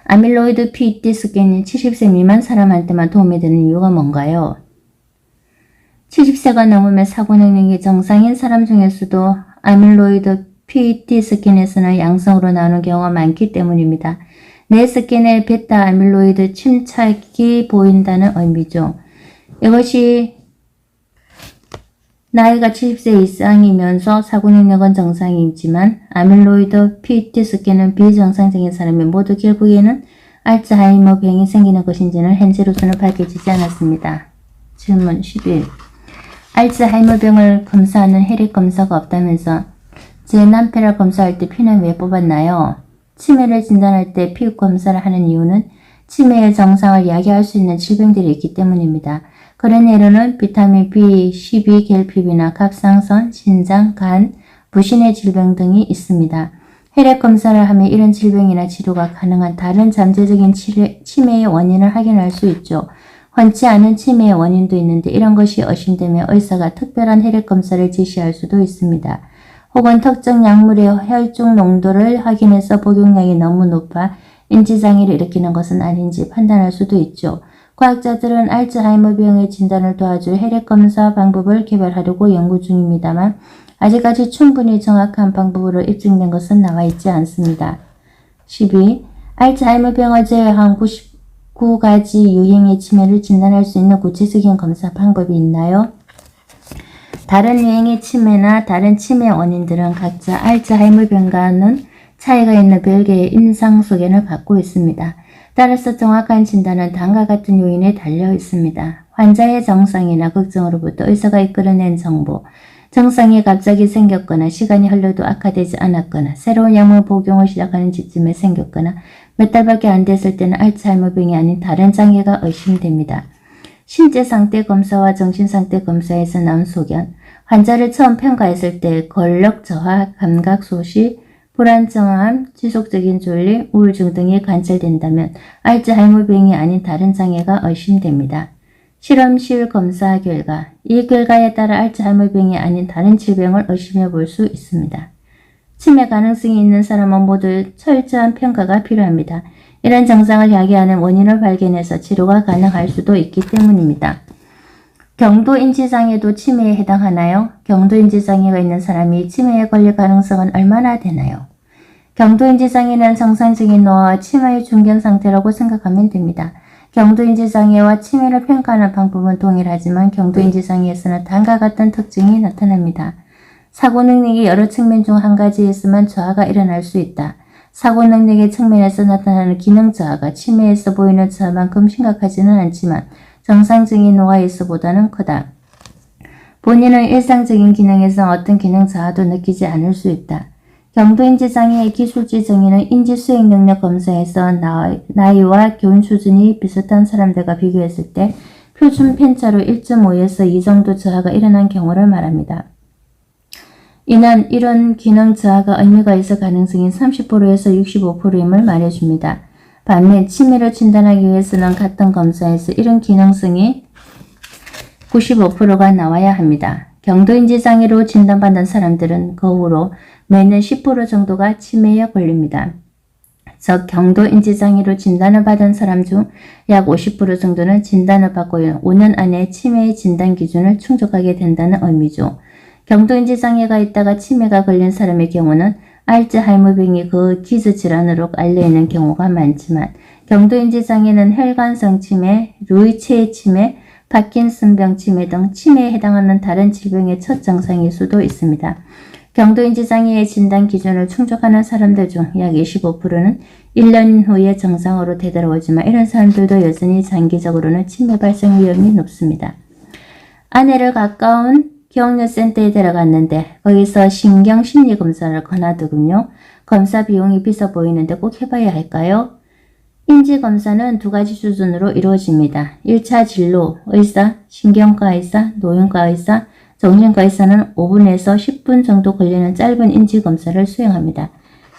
아밀로이드 PET 스캔이 70세 미만 사람한테만 도움이 되는 이유가 뭔가요? 70세가 넘으면 사고 능력이 정상인 사람 중에서도 아밀로이드 PET 스캔에서는 양성으로 나오는 경우가 많기 때문입니다. 뇌 스캔에 베타 아밀로이드 침착이 보인다는 의미죠. 이것이 나이가 70세 이상이면서 사고 능력은 정상이지만 아밀로이드 PET 스캔은 비정상적인 사람이 모두 결국에는 알츠하이머 병이 생기는 것인지는 현재로서는 밝혀지지 않았습니다. 질문 11. 알츠하이머 병을 검사하는 혈액 검사가 없다면서 제남페라 검사할 때 피는 왜 뽑았나요? 치매를 진단할 때 피 검사를 하는 이유는 치매의 정상을 야기할 수 있는 질병들이 있기 때문입니다. 그런 예로는 비타민 B, 12, 결핍이나 갑상선, 신장, 간, 부신의 질병 등이 있습니다. 혈액 검사를 하면 이런 질병이나 치료가 가능한 다른 잠재적인 치매의 원인을 확인할 수 있죠. 흔치 않은 치매의 원인도 있는데 이런 것이 의심되면 의사가 특별한 혈액 검사를 지시할 수도 있습니다. 혹은 특정 약물의 혈중 농도를 확인해서 복용량이 너무 높아 인지장애를 일으키는 것은 아닌지 판단할 수도 있죠. 과학자들은 알츠하이머병의 진단을 도와줄 혈액검사 방법을 개발하려고 연구 중입니다만 아직까지 충분히 정확한 방법으로 입증된 것은 나와 있지 않습니다. 12. 알츠하이머병을 제외한 99가지 유형의 치매를 진단할 수 있는 구체적인 검사 방법이 있나요? 다른 유형의 치매나 다른 치매 원인들은 각자 알츠하이머병과는 차이가 있는 별개의 임상소견을 갖고 있습니다. 따라서 정확한 진단은 다음과 같은 요인에 달려 있습니다. 환자의 정상이나 걱정으로부터 의사가 이끌어낸 정보, 정상이 갑자기 생겼거나 시간이 흘러도 악화되지 않았거나 새로운 약물 복용을 시작하는 시점에 생겼거나 몇 달밖에 안 됐을 때는 알츠하이머병이 아닌 다른 장애가 의심됩니다. 신체상태 검사와 정신상태 검사에서 나온 소견, 환자를 처음 평가했을 때 권력 저하, 감각 소시, 불안정함, 지속적인 졸림, 우울증 등이 관찰된다면 알츠하이머병이 아닌 다른 장애가 의심됩니다. 실험실 검사 결과, 이 결과에 따라 알츠하이머병이 아닌 다른 질병을 의심해 볼 수 있습니다. 치매 가능성이 있는 사람은 모두 철저한 평가가 필요합니다. 이런 증상을 야기하는 원인을 발견해서 치료가 가능할 수도 있기 때문입니다. 경도인지장애도 치매에 해당하나요? 경도인지장애가 있는 사람이 치매에 걸릴 가능성은 얼마나 되나요? 경도인지장애는 정상적인 노화와 치매의 중견 상태라고 생각하면 됩니다. 경도인지장애와 치매를 평가하는 방법은 동일하지만 경도인지장애에서는 다음과 같은 특징이 나타납니다. 사고 능력이 여러 측면 중 한 가지에서만 저하가 일어날 수 있다. 사고 능력의 측면에서 나타나는 기능 저하가 치매에서 보이는 저하만큼 심각하지는 않지만 정상적인 노화에서보다는 크다. 본인은 일상적인 기능에서 어떤 기능 저하도 느끼지 않을 수 있다. 경도인지장애의 기술지 정의는 인지수행 능력 검사에서 나이와 교훈 수준이 비슷한 사람들과 비교했을 때 표준 편차로 1.5에서 2 정도 저하가 일어난 경우를 말합니다. 이는 이런 기능 저하가 의미가 있을 가능성이 30%에서 65%임을 말해줍니다. 반면 치매를 진단하기 위해서는 같은 검사에서 이런 기능성이 95%가 나와야 합니다. 경도인지장애로 진단받은 사람들은 그 후로 매년 10% 정도가 치매에 걸립니다. 즉 경도인지장애로 진단을 받은 사람 중 약 50% 정도는 진단을 받고 5년 안에 치매의 진단 기준을 충족하게 된다는 의미죠. 경도인지장애가 있다가 치매가 걸린 사람의 경우는 알츠하이머병이 그 기저 질환으로 알려있는 경우가 많지만 경도인지장애는 혈관성 치매, 루이치의 치매, 파킨슨병 치매 등 치매에 해당하는 다른 질병의 첫 증상일 수도 있습니다. 경도인지장애의 진단 기준을 충족하는 사람들 중 약 25%는 1년 후에 정상으로 되돌아오지만 이런 사람들도 여전히 장기적으로는 치매 발생 위험이 높습니다. 아내를 가까운 기억력센터에 데려갔는데 거기서 신경심리검사를 권하더군요. 검사 비용이 비싸 보이는데 꼭 해봐야 할까요? 인지검사는 두 가지 수준으로 이루어집니다. 1차 진료, 의사, 신경과 의사, 노인과 의사, 정신과 의사는 5분에서 10분 정도 걸리는 짧은 인지검사를 수행합니다.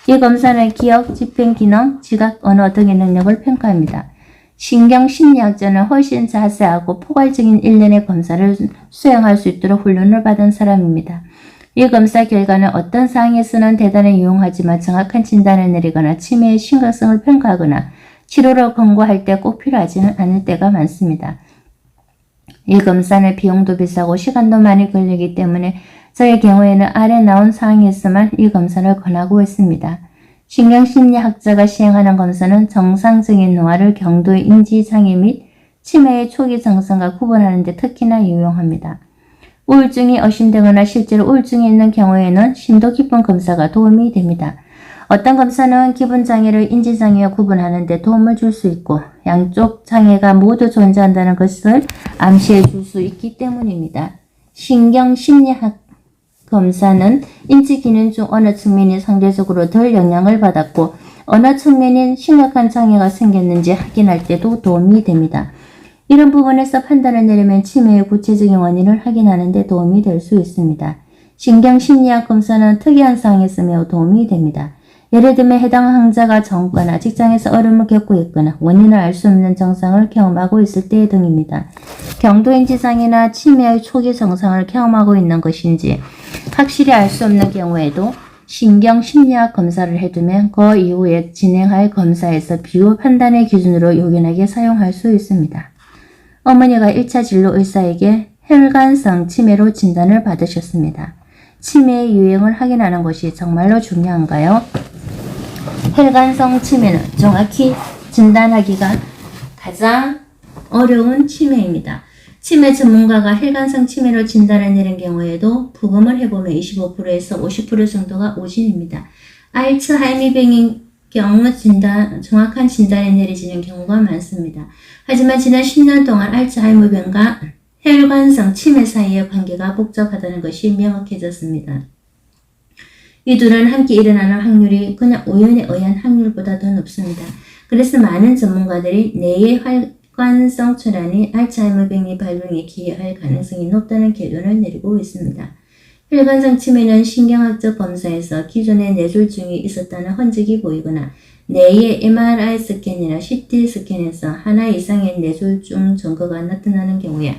이 검사는 기억, 집행기능, 지각, 언어 등의 능력을 평가합니다. 신경심리학자는 훨씬 자세하고 포괄적인 일련의 검사를 수행할 수 있도록 훈련을 받은 사람입니다. 이 검사 결과는 어떤 상황에서는 대단히 유용하지만 정확한 진단을 내리거나 치매의 심각성을 평가하거나 치료를 권고할 때 꼭 필요하지는 않을 때가 많습니다. 이 검사는 비용도 비싸고 시간도 많이 걸리기 때문에 저의 경우에는 아래 나온 상황에서만 이 검사를 권하고 있습니다. 신경심리학자가 시행하는 검사는 정상적인 노화를 경도의 인지장애 및 치매의 초기 증상과 구분하는 데 특히나 유용합니다. 우울증이 의심되거나 실제로 우울증이 있는 경우에는 심도 깊은 검사가 도움이 됩니다. 어떤 검사는 기분 장애를 인지장애와 구분하는 데 도움을 줄 수 있고 양쪽 장애가 모두 존재한다는 것을 암시해 줄 수 있기 때문입니다. 신경심리학 검사는 인지기능 중 어느 측면이 상대적으로 덜 영향을 받았고 어느 측면인 심각한 장애가 생겼는지 확인할 때도 도움이 됩니다. 이런 부분에서 판단을 내리면 치매의 구체적인 원인을 확인하는 데 도움이 될 수 있습니다. 신경심리학 검사는 특이한 상황에서 매우 도움이 됩니다. 예를 들면 해당 환자가 젊거나 직장에서 어려움을 겪고 있거나 원인을 알 수 없는 증상을 경험하고 있을 때 등입니다. 경도인지장애나 치매의 초기 증상을 경험하고 있는 것인지 확실히 알 수 없는 경우에도 신경심리학 검사를 해두면 그 이후에 진행할 검사에서 비교 판단의 기준으로 요긴하게 사용할 수 있습니다. 어머니가 1차 진료 의사에게 혈관성 치매로 진단을 받으셨습니다. 치매의 유형을 확인하는 것이 정말로 중요한가요? 혈관성 치매는 정확히 진단하기가 가장 어려운 치매입니다. 치매 전문가가 혈관성 치매로 진단을 내린 경우에도 부검을 해보면 25%에서 50% 정도가 오진입니다. 알츠하이머병인 경우 정확한 진단이 내려지는 경우가 많습니다. 하지만 지난 10년 동안 알츠하이머병과 혈관성 치매 사이의 관계가 복잡하다는 것이 명확해졌습니다. 이 둘은 함께 일어나는 확률이 그냥 우연에 의한 확률보다 더 높습니다. 그래서 많은 전문가들이 뇌의 혈관성 질환이 알츠하이머병의 발병에 기여할 가능성이 높다는 결론을 내리고 있습니다. 혈관성 치매는 신경학적 검사에서 기존에 뇌졸중이 있었다는 흔적이 보이거나 뇌의 MRI 스캔이나 CT 스캔에서 하나 이상의 뇌졸중 증거가 나타나는 경우에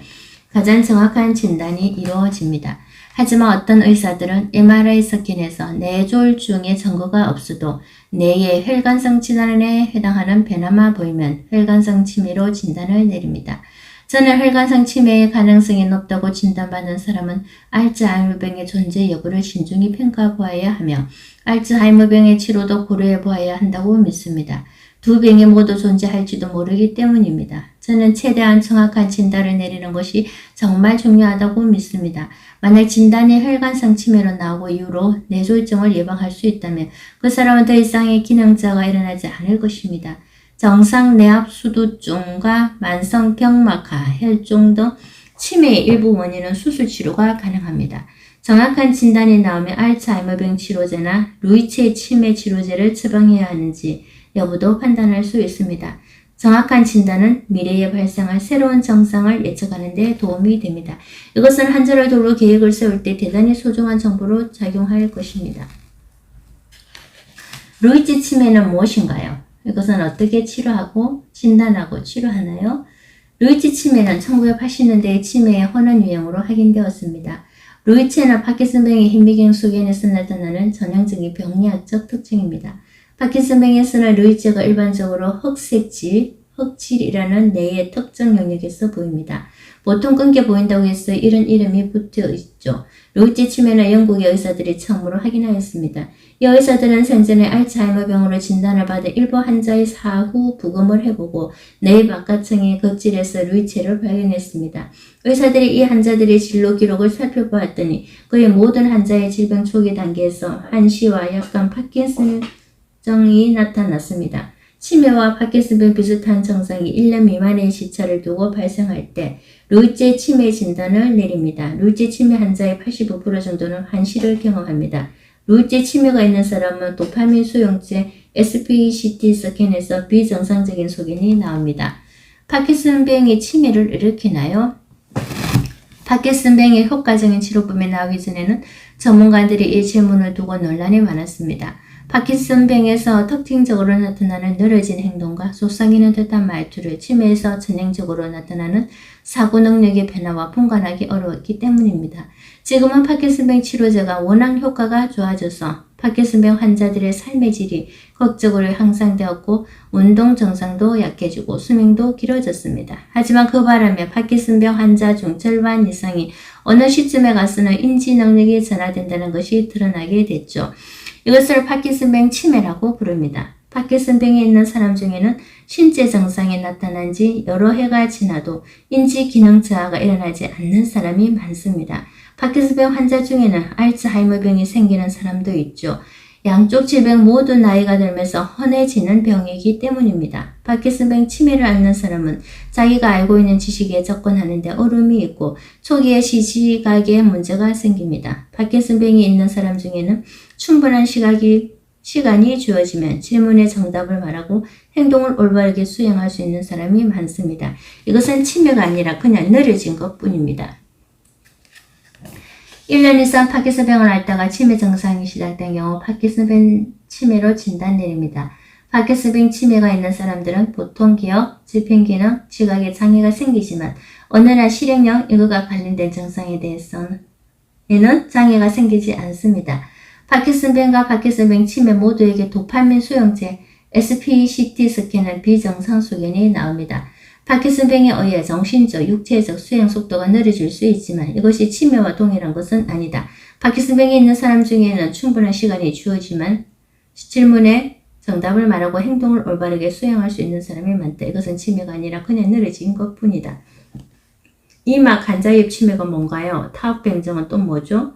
가장 정확한 진단이 이루어집니다. 하지만 어떤 의사들은 MRI 스캔에서 뇌졸중의 증거가 없어도 뇌의 혈관성 질환에 해당하는 변화만 보이면 혈관성 치매로 진단을 내립니다. 저는 혈관성 치매의 가능성이 높다고 진단받은 사람은 알츠하이머병의 존재 여부를 신중히 평가보아야 하며 알츠하이머병의 치료도 고려해 보아야 한다고 믿습니다. 두 병이 모두 존재할지도 모르기 때문입니다. 저는 최대한 정확한 진단을 내리는 것이 정말 중요하다고 믿습니다. 만약 진단이 혈관성 치매로 나오고 이후로 뇌졸중을 예방할 수 있다면 그 사람은 더 이상의 기능자가 일어나지 않을 것입니다. 정상 뇌압수두증과 만성 경막하, 혈종 등 치매의 일부 원인은 수술 치료가 가능합니다. 정확한 진단이 나오면 알츠하이머병 치료제나 루이치의 치매 치료제를 처방해야 하는지 여부도 판단할 수 있습니다. 정확한 진단은 미래에 발생할 새로운 증상을 예측하는 데 도움이 됩니다. 이것은 환자를 돌볼 계획을 세울 때 대단히 소중한 정보로 작용할 것입니다. 루이지 치매는 무엇인가요? 이것은 어떻게 치료하고 진단하고 치료하나요? 루이지 치매는 1980년대의 치매의 흔한 유형으로 확인되었습니다. 루이치는 파킨슨병의 hin미경 소견에서 나타나는 전형적인 병리학적 특징입니다. 파킨슨병에서는 루이치가 일반적으로 흑질이라는 뇌의 특정 영역에서 보입니다. 보통 끊겨 보인다고 해서 이런 이름이 붙어 있죠. 루이치 치매는 영국의 의사들이 처음으로 확인하였습니다. 이 의사들은 생전에 알츠하이머병으로 진단을 받은 일부 환자의 사후 부검을 해보고 뇌 바깥층의 겉질에서 루이치를 발견했습니다. 의사들이 이 환자들의 진로 기록을 살펴보았더니 그의 모든 환자의 질병 초기 단계에서 한시와 약간 파킨슨증이 나타났습니다. 치매와 파킨슨병 비슷한 증상이 1년 미만의 시차를 두고 발생할 때 루이치 치매 진단을 내립니다. 루이치 치매 환자의 85% 정도는 한시를 경험합니다. 루이치 치매가 있는 사람은 도파민 수용체 SPCT 스캔에서 비정상적인 소견이 나옵니다. 파킨슨병이 치매를 일으키나요? 파킨슨병의 효과적인 치료법이 나오기 전에는 전문가들이 이 질문을 두고 논란이 많았습니다. 파킨슨병에서 특징적으로 나타나는 늘어진 행동과 속삭이는 듯한 말투를 치매에서 전형적으로 나타나는 사고 능력의 변화와 분간하기 어려웠기 때문입니다. 지금은 파킨슨병 치료제가 워낙 효과가 좋아져서 파킨슨병 환자들의 삶의 질이 극적으로 향상되었고 운동 증상도 약해지고 수명도 길어졌습니다. 하지만 그 바람에 파킨슨병 환자 중 절반 이상이 어느 시점에 가서는 인지 능력이 전환된다는 것이 드러나게 됐죠. 이것을 파킨슨병 치매라고 부릅니다. 파킨슨병에 있는 사람 중에는 신체 증상이 나타난 지 여러 해가 지나도 인지 기능 저하가 일어나지 않는 사람이 많습니다. 파킨슨병 환자 중에는 알츠하이머병이 생기는 사람도 있죠. 양쪽 질병 모두 나이가 들면서 흔해지는 병이기 때문입니다. 파킨슨병 치매를 앓는 사람은 자기가 알고 있는 지식에 접근하는 데 어려움이 있고 초기에 시각에 문제가 생깁니다. 파킨슨병이 있는 사람 중에는 충분한 시간이 주어지면 질문의 정답을 말하고 행동을 올바르게 수행할 수 있는 사람이 많습니다. 이것은 치매가 아니라 그냥 느려진 것뿐입니다. 1년 이상 파킨슨병을 앓다가 치매 증상이 시작된 경우 파킨슨병 치매로 진단 내립니다. 파킨슨병 치매가 있는 사람들은 보통 기억, 집행기능, 지각에 장애가 생기지만 어느 날 실행력, 이거가 관련된 증상에 대해서는 장애가 생기지 않습니다. 파킨슨병과 파킨슨병 치매 모두에게 도파민 수용체 SPCT 스캔은 비정상 소견이 나옵니다. 파킨슨병에 의해 정신적, 육체적 수행 속도가 느려질 수 있지만 이것이 치매와 동일한 것은 아니다. 파킨슨병이 있는 사람 중에는 충분한 시간이 주어지만 질문에 정답을 말하고 행동을 올바르게 수행할 수 있는 사람이 많다. 이것은 치매가 아니라 그냥 느려진 것뿐이다. 이마 관자엽 치매가 뭔가요? 타흑병증은 또 뭐죠?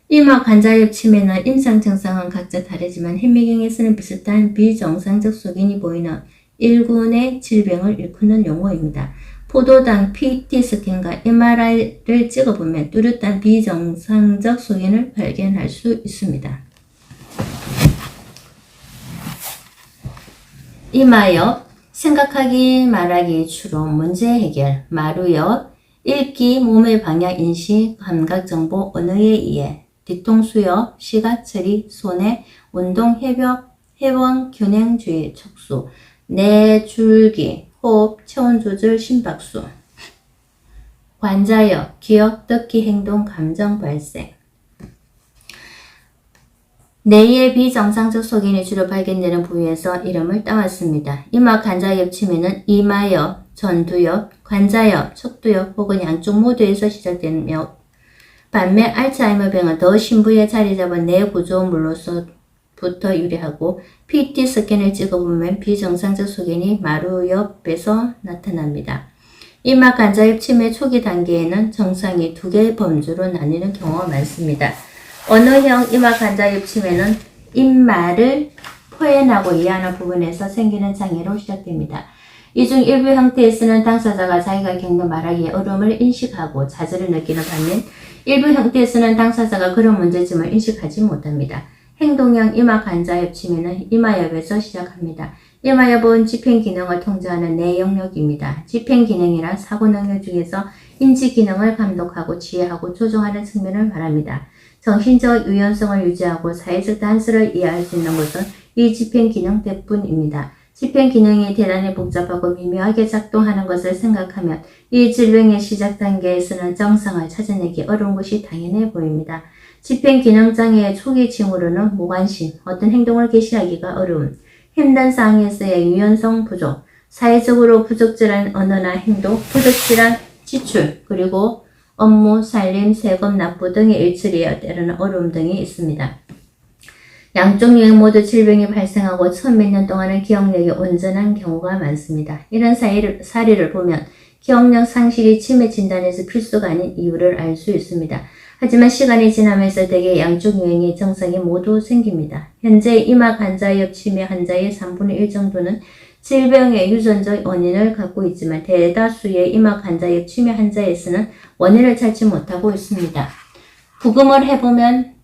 이마 관자엽 치매는 임상 증상은 각자 다르지만 hin미경에서는 비슷한 비정상적 소견이 보이는 일군의 질병을 일컫는 용어입니다. 포도당 PET 스캔과 MRI를 찍어보면 뚜렷한 비정상적 소견을 발견할 수 있습니다. 이마엽, 생각하기, 말하기, 추론, 문제 해결, 마루엽, 읽기, 몸의 방향 인식, 감각 정보, 언어의 이해, 뒤통수엽, 시각 처리, 손해, 운동, 회원, 균형주의, 척수, 뇌줄기, 호흡, 체온 조절, 심박수. 관자엽, 기억, 듣기, 행동, 감정 발생. 뇌의 비정상적 소견이 주로 발견되는 부위에서 이름을 따왔습니다. 이마 관자엽 치매는 이마엽, 전두엽, 관자엽, 척두엽 혹은 양쪽 모두에서 시작되며 반면 알츠하이머병은 더 심부에 자리 잡은 뇌 구조물로서부터 유래하고 PET 스캔을 찍어보면 비정상적 소견이 마루엽에서 나타납니다. 이마 관자엽 치매 초기 단계에는 증상이 두 개의 범주로 나뉘는 경우가 많습니다. 언어형 이마 관자엽 치매는 입말을 표현하고 이해하는 부분에서 생기는 장애로 시작됩니다. 이 중 일부 형태에서는 당사자가 자기가 겪는 말하기에 어려움을 인식하고 좌절을 느끼는 반면 일부 형태에서는 당사자가 그런 문제점을 인식하지 못합니다. 행동형 이마 관자엽 치매는 이마엽에서 시작합니다. 이마에 본 집행기능을 통제하는 뇌 영역입니다. 집행기능이란 사고 능력 중에서 인지기능을 감독하고 지휘하고 조종하는 측면을 말합니다. 정신적 유연성을 유지하고 사회적 단서를 이해할 수 있는 것은 이 집행기능 때문입니다. 집행기능이 대단히 복잡하고 미묘하게 작동하는 것을 생각하면 이 질병의 시작 단계에서는 정상을 찾아내기 어려운 것이 당연해 보입니다. 집행기능장애의 초기 징후로는 무관심, 어떤 행동을 개시하기가 어려움, 힘든 상황에서의 유연성 부족, 사회적으로 부적절한 언어나 행동, 부적절한 지출, 그리고 업무, 살림, 세금 납부 등의 일처리에 때로는 어려움 등이 있습니다. 양쪽 유형 모두 질병이 발생하고 처음 몇 년 동안은 기억력이 온전한 경우가 많습니다. 이런 사례를 보면 기억력 상실이 치매 진단에서 필수가 아닌 이유를 알 수 있습니다. 하지만 시간이 지나면서 대개 양쪽 유형의 증상이 모두 생깁니다. 현재 이마 관자엽 치매 환자의 3분의 1 정도는 질병의 유전적 원인을 갖고 있지만 대다수의 이마 관자엽 치매 환자에서는 원인을 찾지 못하고 있습니다. 부검을 해보면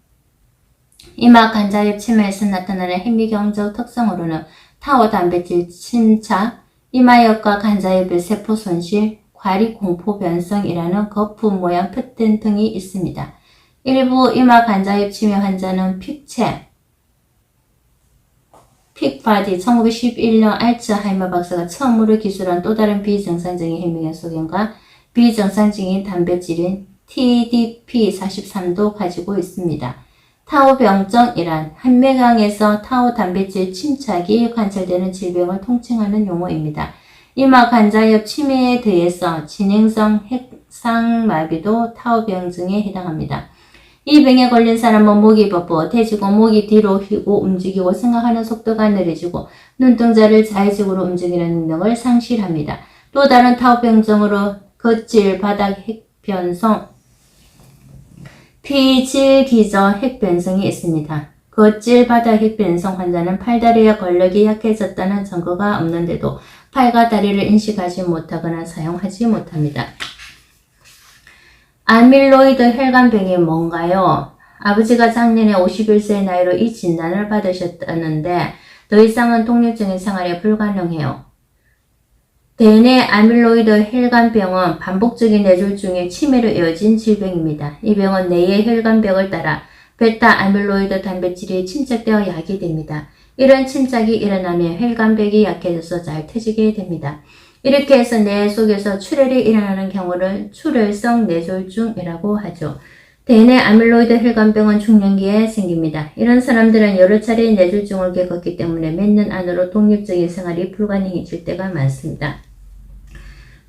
이마 관자엽 치매에서 나타나는 행미경적 특성으로는 타오 단백질 침착, 이마엽과 관자엽의 세포 손실, 과리 공포 변성이라는 거품 모양 패턴 등이 있습니다. 일부 이마 관자엽 치매 환자는 픽바디 1911년 알츠하이머 박사가 처음으로 기술한 또 다른 비정상적인 행동의 소견과 비정상적인 단백질인 TDP43도 가지고 있습니다. 타오 병증이란 한매강에서 타오 단백질 침착이 관찰되는 질병을 통칭하는 용어입니다. 이마 관자엽 치매에 대해서 진행성 핵상마비도 타오 병증에 해당합니다. 이 병에 걸린 사람은 목이 뻣뻣해지고 목이 뒤로 휘고 움직이고 생각하는 속도가 느려지고 눈동자를 자의적으로 움직이는 능력을 상실합니다. 또 다른 타오 병증으로 겉질 바닥 핵변성, 피질기저 핵변성이 있습니다. 겉질 바닥 핵변성 환자는 팔다리의 권력이 약해졌다는 증거가 없는데도 팔과 다리를 인식하지 못하거나 사용하지 못합니다. 아밀로이드 혈관병이 뭔가요? 아버지가 작년에 51세의 나이로 이 진단을 받으셨다는데 더 이상은 독립적인 생활이 불가능해요. 대뇌 아밀로이드 혈관병은 반복적인 뇌졸중의 치매로 이어진 질병입니다. 이 병은 뇌의 혈관벽을 따라 베타 아밀로이드 단백질이 침착되어 야기됩니다. 이런 침착이 일어나면 혈관벽이 약해져서 잘 터지게 됩니다. 이렇게 해서 뇌 속에서 출혈이 일어나는 경우를 출혈성 뇌졸중이라고 하죠. 대뇌 아밀로이드 혈관병은 중년기에 생깁니다. 이런 사람들은 여러 차례 뇌졸중을 겪었기 때문에 몇 년 안으로 독립적인 생활이 불가능해질 때가 많습니다.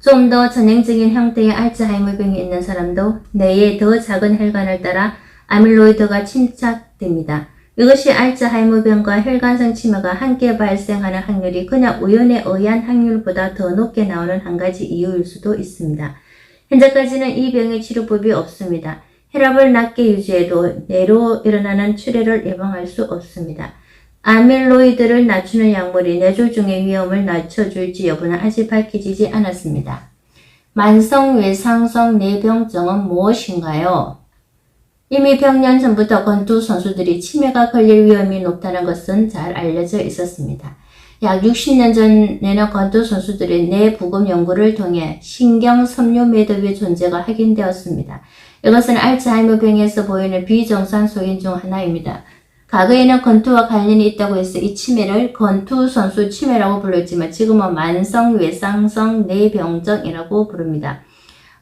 좀 더 전형적인 형태의 알츠하이머병이 있는 사람도 뇌의 더 작은 혈관을 따라 아밀로이드가 침착됩니다. 이것이 알츠하이머병과 혈관성 치매가 함께 발생하는 확률이 그냥 우연에 의한 확률보다 더 높게 나오는 한 가지 이유일 수도 있습니다. 현재까지는 이 병의 치료법이 없습니다. 혈압을 낮게 유지해도 뇌로 일어나는 출혈을 예방할 수 없습니다. 아밀로이드를 낮추는 약물이 뇌졸중의 위험을 낮춰줄지 여부는 아직 밝혀지지 않았습니다. 만성 외상성 뇌병증은 무엇인가요? 이미 100년 전부터 권투 선수들이 치매가 걸릴 위험이 높다는 것은 잘 알려져 있었습니다. 약 60년 전에는 권투 선수들의 뇌 부검 연구를 통해 신경 섬유 매듭의 존재가 확인되었습니다. 이것은 알츠하이머병에서 보이는 비정상 소인 중 하나입니다. 과거에는 권투와 관련이 있다고 해서 이 치매를 권투 선수 치매라고 불렀지만 지금은 만성 외상성 뇌병증이라고 부릅니다.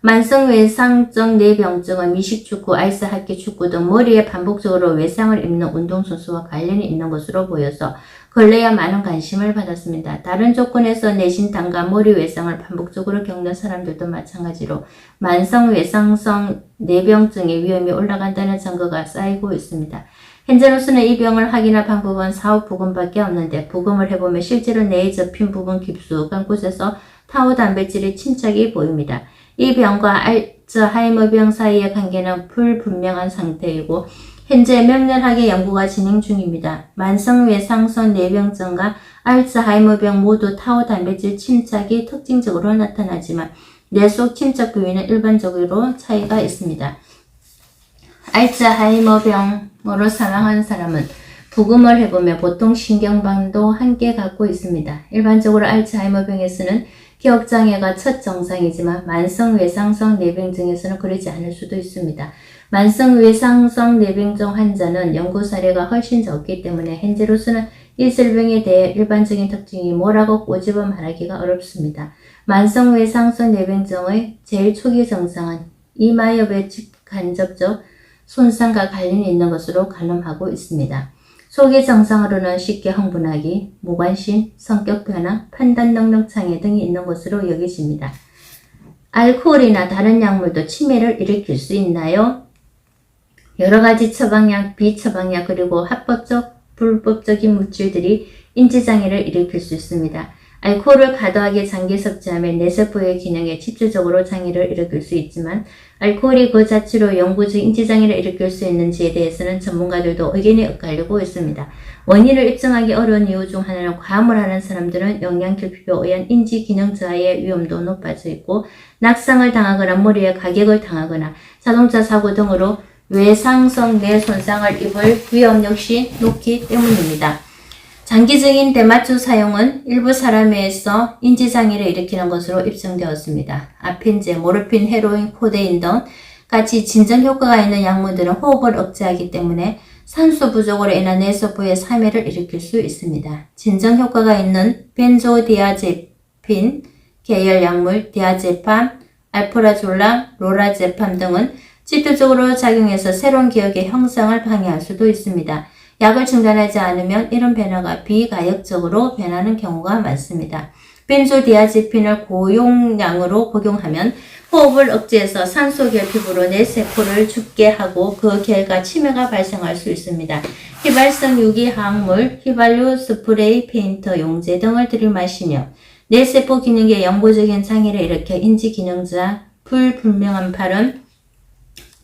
만성 외상성 뇌병증은 미식축구, 아이스하키 축구 등 머리에 반복적으로 외상을 입는 운동선수와 관련이 있는 것으로 보여서 근래야 많은 관심을 받았습니다. 다른 조건에서 내신탕과 머리 외상을 반복적으로 겪는 사람들도 마찬가지로 만성 외상성 뇌병증의 위험이 올라간다는 증거가 쌓이고 있습니다. 현재로서는 이 병을 확인할 방법은 사후 부검밖에 없는데 부검을 해보면 실제로 뇌에 접힌 부분 깊숙한 곳에서 타오 단백질의 침착이 보입니다. 이 병과 알츠하이머병 사이의 관계는 불분명한 상태이고 현재 명렬하게 연구가 진행 중입니다. 만성 외상성 뇌병증과 알츠하이머병 모두 타오 단백질 침착이 특징적으로 나타나지만 뇌 속 침착 부위는 일반적으로 차이가 있습니다. 알츠하이머병으로 사망한 사람은 부검을 해보면 보통 신경방도 함께 갖고 있습니다. 일반적으로 알츠하이머병에서는 기억장애가 첫 증상이지만 만성외상성 뇌병증에서는 그러지 않을 수도 있습니다. 만성외상성 뇌병증 환자는 연구 사례가 훨씬 적기 때문에 현재로서는 이 질병에 대해 일반적인 특징이 뭐라고 꼬집어 말하기가 어렵습니다. 만성외상성 뇌병증의 제일 초기 증상은 이마엽의 간접적 손상과 관련이 있는 것으로 가늠하고 있습니다. 초기 증상으로는 쉽게 흥분하기, 무관심, 성격 변화, 판단 능력 장애 등이 있는 것으로 여겨집니다. 알코올이나 다른 약물도 치매를 일으킬 수 있나요? 여러 가지 처방약, 비처방약 그리고 합법적, 불법적인 물질들이 인지장애를 일으킬 수 있습니다. 알코올을 과도하게 장기 섭취하면 뇌세포의 기능에 직접적으로 장애를 일으킬 수 있지만 알코올이 그 자체로 영구적 인지장애를 일으킬 수 있는지에 대해서는 전문가들도 의견이 엇갈리고 있습니다. 원인을 입증하기 어려운 이유 중 하나는 과음을 하는 사람들은 영양결핍에 의한 인지기능 저하의 위험도 높아져 있고 낙상을 당하거나 머리에 가격을 당하거나 자동차 사고 등으로 외상성 뇌 손상을 입을 위험 역시 높기 때문입니다. 장기적인 대마초 사용은 일부 사람에서 인지장애를 일으키는 것으로 입증되었습니다. 아펜제, 모르핀, 헤로인, 코데인 등 같이 진정 효과가 있는 약물들은 호흡을 억제하기 때문에 산소 부족으로 인한 뇌세포의 사멸을 일으킬 수 있습니다. 진정 효과가 있는 벤조디아제핀 계열 약물, 디아제팜, 알프라졸람, 로라제팜 등은 직접적으로 작용해서 새로운 기억의 형성을 방해할 수도 있습니다. 약을 중단하지 않으면 이런 변화가 비가역적으로 변하는 경우가 많습니다. 벤조디아제핀을 고용량으로 복용하면 호흡을 억제해서 산소 결핍으로 뇌세포를 죽게 하고 그 결과 치매가 발생할 수 있습니다. 휘발성 유기화학물, 휘발유, 스프레이, 페인트, 용제 등을 들이마시며 뇌세포 기능에 영구적인 장애를 일으켜 인지기능저하, 불분명한 발음,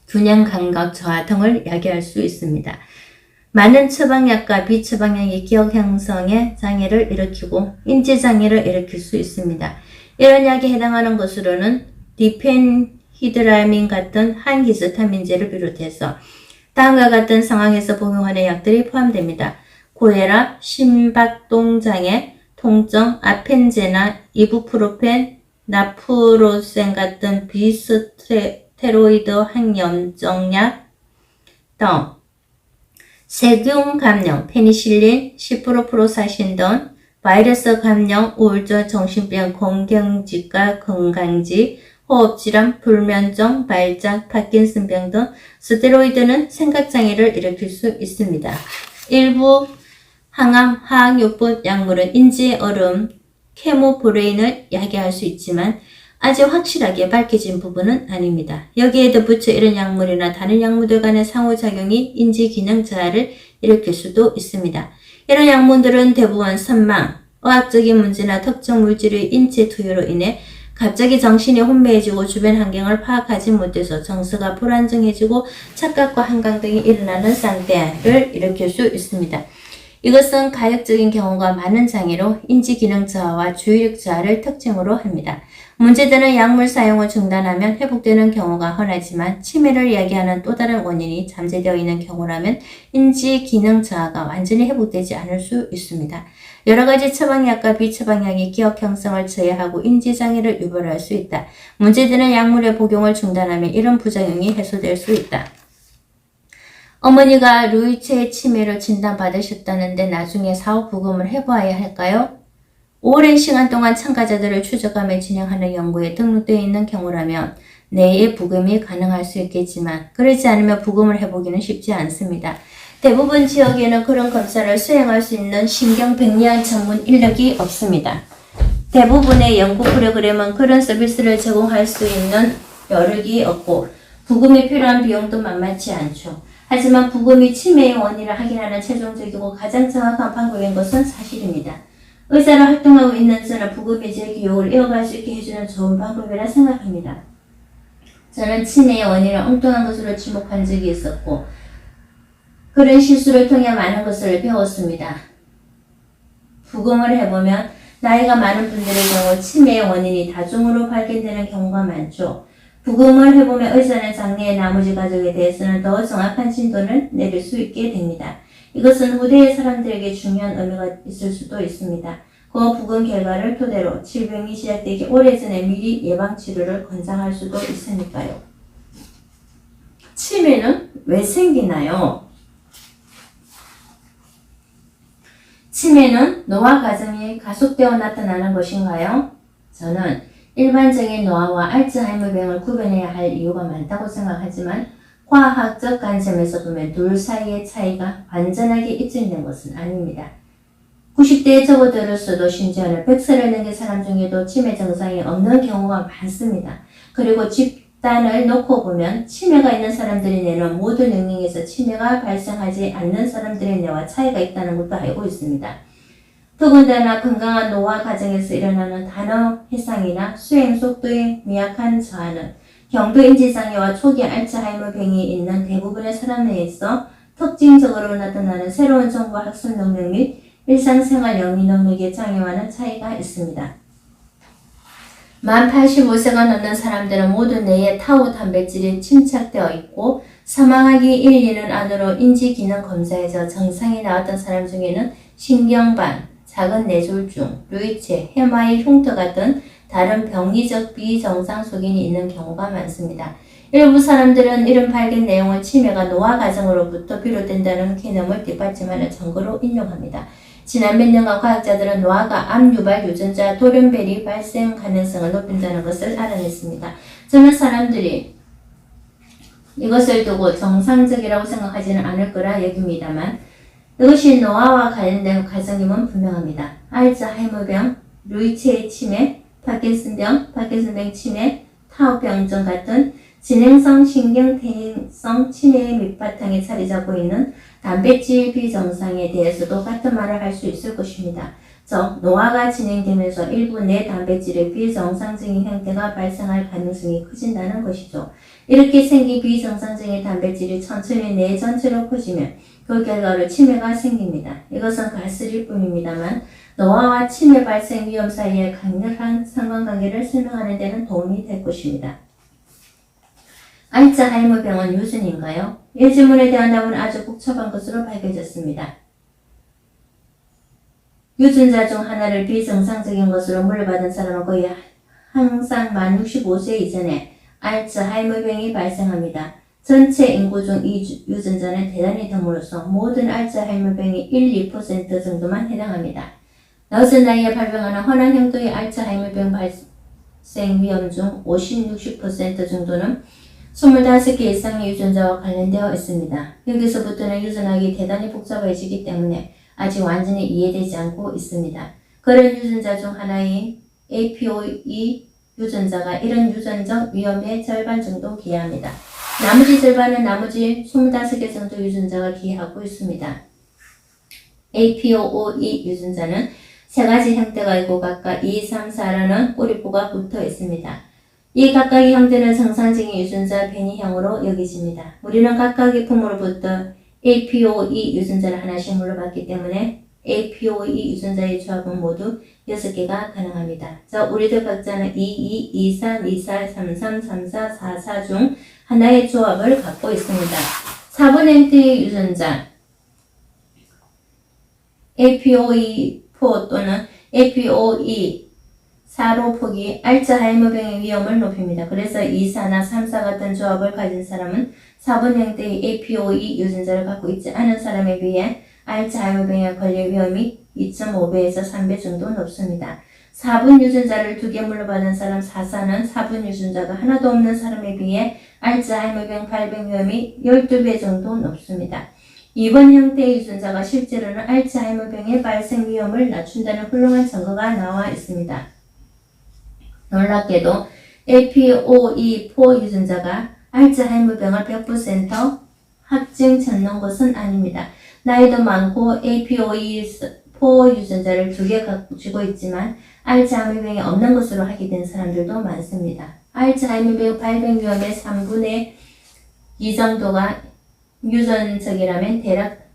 균형 감각 저하 등을 야기할 수 있습니다. 많은 처방약과 비처방약이 기억 형성에 장애를 일으키고 인지장애를 일으킬 수 있습니다. 이런 약에 해당하는 것으로는 디펜히드라민 같은 항히스타민제를 비롯해서 다음과 같은 상황에서 복용하는 약들이 포함됩니다. 고혈압, 심박동장애, 통증, 아펜제나 이부프로펜, 나프로센 같은 비스테로이드 항염증약 등 세균 감염, 페니실린, 시프로프로사신 등 바이러스 감염, 우울증, 정신병, 공경직과 건강지, 호흡질환, 불면증, 발작, 파킨슨병 등 스테로이드는 생각장애를 일으킬 수 있습니다. 일부 항암, 화학요법 약물은 인지의 얼음, 케모브레인을 야기할 수 있지만 아직 확실하게 밝혀진 부분은 아닙니다. 여기에 덧붙여 이런 약물이나 다른 약물들 간의 상호작용이 인지기능 저하를 일으킬 수도 있습니다. 이런 약물들은 대부분 선망, 의학적인 문제나 특정 물질의 인체 투여로 인해 갑자기 정신이 혼미해지고 주변 환경을 파악하지 못해서 정서가 불안정해지고 착각과 한강 등이 일어나는 상태를 일으킬 수 있습니다. 이것은 가역적인 경우가 많은 장애로 인지기능 저하와 주의력 저하를 특징으로 합니다. 문제되는 약물 사용을 중단하면 회복되는 경우가 흔하지만 치매를 야기하는 또 다른 원인이 잠재되어 있는 경우라면 인지기능 저하가 완전히 회복되지 않을 수 있습니다. 여러 가지 처방약과 비처방약이 기억 형성을 저해하고 인지장애를 유발할 수 있다. 문제되는 약물의 복용을 중단하면 이런 부작용이 해소될 수 있다. 어머니가 루이체 치매를 진단받으셨다는데 나중에 사후 부검을 해보아야 할까요? 오랜 시간 동안 참가자들을 추적하며 진행하는 연구에 등록되어 있는 경우라면 내의 부검이 가능할 수 있겠지만 그렇지 않으면 부검을 해보기는 쉽지 않습니다. 대부분 지역에는 그런 검사를 수행할 수 있는 신경백리학 전문 인력이 없습니다. 대부분의 연구 프로그램은 그런 서비스를 제공할 수 있는 여력이 없고 부검이 필요한 비용도 만만치 않죠. 하지만 부검이 치매의 원인을 확인하는 최종적이고 가장 정확한 방법인 것은 사실입니다. 의사로 활동하고 있는 저는 부검의 제 교육을 이어갈 수 있게 해주는 좋은 방법이라 생각합니다. 저는 치매의 원인을 엉뚱한 것으로 지목한 적이 있었고 그런 실수를 통해 많은 것을 배웠습니다. 부검을 해보면 나이가 많은 분들의 경우 치매의 원인이 다중으로 발견되는 경우가 많죠. 부검을 해보면 의사는 장래의 나머지 가족에 대해서는 더 정확한 진단을 내릴 수 있게 됩니다. 이것은 후대의 사람들에게 중요한 의미가 있을 수도 있습니다. 그 부근 결과를 토대로 질병이 시작되기 오래전에 미리 예방치료를 권장할 수도 있으니까요. 치매는 왜 생기나요? 치매는 노화 과정이 가속되어 나타나는 것인가요? 저는 일반적인 노화와 알츠하이머병을 구분해야 할 이유가 많다고 생각하지만 과학적 관점에서 보면 둘 사이의 차이가 완전하게 입증된 것은 아닙니다. 90대에 접어들었어도 심지어는 100세를 넘긴 사람 중에도 치매 증상이 없는 경우가 많습니다. 그리고 집단을 놓고 보면 치매가 있는 사람들이 내는 모든 영역에서 치매가 발생하지 않는 사람들의 뇌와 차이가 있다는 것도 알고 있습니다. 더군다나 건강한 노화 과정에서 일어나는 단어 해상이나 수행 속도의 미약한 저하는 경도인지장애와 초기 알츠하이머병이 있는 대부분의 사람에서 특징적으로 나타나는 새로운 정보 학습 능력 및 일상생활 영위 능력의 장애와는 차이가 있습니다. 만 85세가 넘는 사람들은 모두 뇌에 타우 단백질이 침착되어 있고 사망하기 1, 2년 안으로 인지기능 검사에서 정상이 나왔던 사람 중에는 신경반, 작은 뇌졸중, 루이체, 해마이 흉터 같은 다른 병리적 비정상 소견이 있는 경우가 많습니다. 일부 사람들은 이런 발견 내용을 치매가 노화 과정으로부터 비롯된다는 개념을 뒷받침하는 증거로 인용합니다. 지난 몇 년간 과학자들은 노화가 암 유발 유전자 돌연변이 발생 가능성을 높인다는 것을 알아냈습니다. 저는 사람들이 이것을 두고 정상적이라고 생각하지는 않을 거라 여깁니다만 이것이 노화와 관련된 과정임은 분명합니다. 알츠하이머병, 루이체의 치매, 파킨슨병 치매, 타우병증 같은 진행성 신경퇴행성 치매의 밑바탕에 자리 잡고 있는 단백질 비정상에 대해서도 같은 말을 할 수 있을 것입니다. 즉, 노화가 진행되면서 일부 뇌 단백질의 비정상적인 형태가 발생할 가능성이 커진다는 것이죠. 이렇게 생긴 비정상적인 단백질이 천천히 뇌 전체로 퍼지면 그 결과로 치매가 생깁니다. 이것은 가설일 뿐입니다만 노화와 치매 발생 위험 사이의 강렬한 상관관계를 설명하는 데는 도움이 될 것입니다. 알츠하이머병은 유전인가요? 이 질문에 대한 답은 아주 복잡한 것으로 밝혀졌습니다. 유전자 중 하나를 비정상적인 것으로 물려받은 사람은 거의 항상 만 65세 이전에 알츠하이머병이 발생합니다. 전체 인구 중 이 유전자는 대단히 드물어서 모든 알츠하이머병이 1, 2% 정도만 해당합니다. 늦은 나이에 발병하는 흔한 형태의 알츠하이머병 발생 위험 중 50, 60% 정도는 25개 이상의 유전자와 관련되어 있습니다. 여기서부터는 유전학이 대단히 복잡해지기 때문에 아직 완전히 이해되지 않고 있습니다. 그런 유전자 중 하나인 APOE 유전자가 이런 유전적 위험의 절반 정도 기여합니다. 나머지 절반은 나머지 25개 정도 유전자가 기여하고 있습니다. APOE 유전자는 세 가지 형태가 있고 각각 2, 3, 4라는 꼬리부가 붙어 있습니다. 이 각각의 형태는 정상적인 유전자 변이형으로 여겨집니다. 우리는 각각의 품으로부터 APOE 유전자를 하나씩 물려받기 때문에 APOE 유전자의 조합은 모두 6개가 가능합니다. 자, 우리들 각자는 22, 23, 24, 33, 34, 44 중 하나의 조합을 갖고 있습니다. 4번 형태의 유전자 APOE4 또는 APOE4로 폭이 알츠하이머병의 위험을 높입니다. 그래서 2, 4나 3, 4 같은 조합을 가진 사람은 4번 형태의 APOE 유전자를 갖고 있지 않은 사람에 비해 알츠하이머병에 걸릴 위험이 2.5배에서 3배 정도 높습니다. 4분 유전자를 2개 물려받은 사람 4사는 4분 유전자가 하나도 없는 사람에 비해 알츠하이머병 발병 위험이 12배 정도 높습니다. 2번 형태의 유전자가 실제로는 알츠하이머병의 발생 위험을 낮춘다는 훌륭한 증거가 나와 있습니다. 놀랍게도 APOE4 유전자가 알츠하이머병을 100% 확증 짓는 것은 아닙니다. 나이도 많고 APOE4 유전자를 2개 가지고 있지만 알츠하이머병이 없는 것으로 확인된 사람들도 많습니다. 알츠하이머병 발병 위험의 3분의 2 정도가 유전적이라면 대략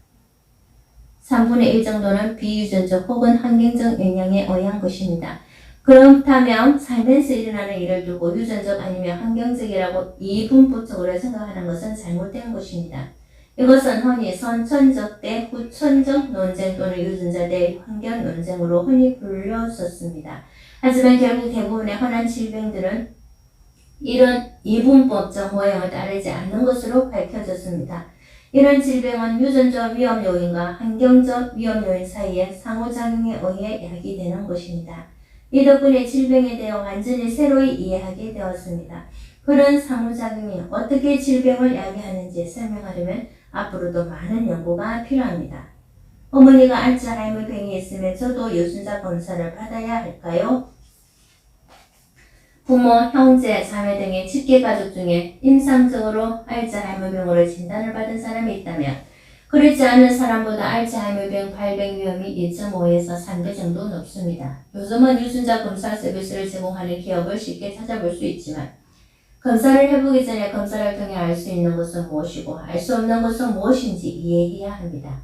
3분의 1 정도는 비유전적 혹은 환경적 영향에 의한 것입니다. 그렇다면 살면서 일어나는 일을 두고 유전적 아니면 환경적이라고 이분법적으로 생각하는 것은 잘못된 것입니다. 이것은 흔히 선천적 대 후천적 논쟁 또는 유전자 대 환경 논쟁으로 흔히 불렸었습니다. 하지만 결국 대부분의 흔한 질병들은 이런 이분법적 모형을 따르지 않는 것으로 밝혀졌습니다. 이런 질병은 유전적 위험 요인과 환경적 위험 요인 사이의 상호작용에 의해 야기되는 것입니다. 이 덕분에 질병에 대해 완전히 새로이 이해하게 되었습니다. 그런 상호작용이 어떻게 질병을 야기하는지 설명하려면 앞으로도 많은 연구가 필요합니다. 어머니가 알츠하이머병이 있으면 저도 유전자 검사를 받아야 할까요? 부모, 형제, 자매 등의 직계가족 중에 임상적으로 알츠하이머병으로 진단을 받은 사람이 있다면 그렇지 않은 사람보다 알츠하이머병 발병 위험이 2.5에서 3배 정도 높습니다. 요즘은 유전자 검사 서비스를 제공하는 기업을 쉽게 찾아볼 수 있지만 검사를 해보기 전에 검사를 통해 알 수 있는 것은 무엇이고 알 수 없는 것은 무엇인지 이해해야 합니다.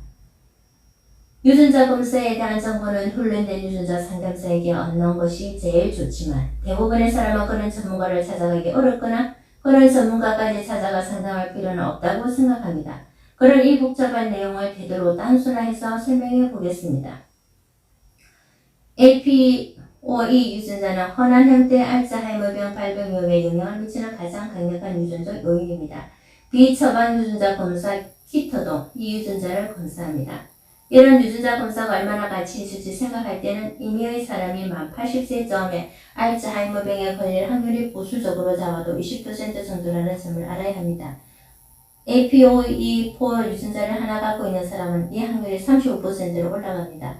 유전자 검사에 대한 정보는 훈련된 유전자 상담사에게 얻는 것이 제일 좋지만 대부분의 사람은 그런 전문가를 찾아가기 어렵거나 그런 전문가까지 찾아가 상담할 필요는 없다고 생각합니다. 그런 이 복잡한 내용을 되도록 단순화해서 설명해 보겠습니다. APOE 유전자는 흔한 형태의 알츠하이머병 발병 위험에 영향을 미치는 가장 강력한 유전적 요인입니다. 비처방 유전자 검사 키트도 이 유전자를 검사합니다. 이런 유전자 검사가 얼마나 가치 있을지 생각할 때는 이미의 사람이 만 80세쯤에 알츠하이머병에 걸릴 확률이 보수적으로 잡아도 20% 정도라는 점을 알아야 합니다. APOE4 유전자를 하나 갖고 있는 사람은 이 확률이 35%로 올라갑니다.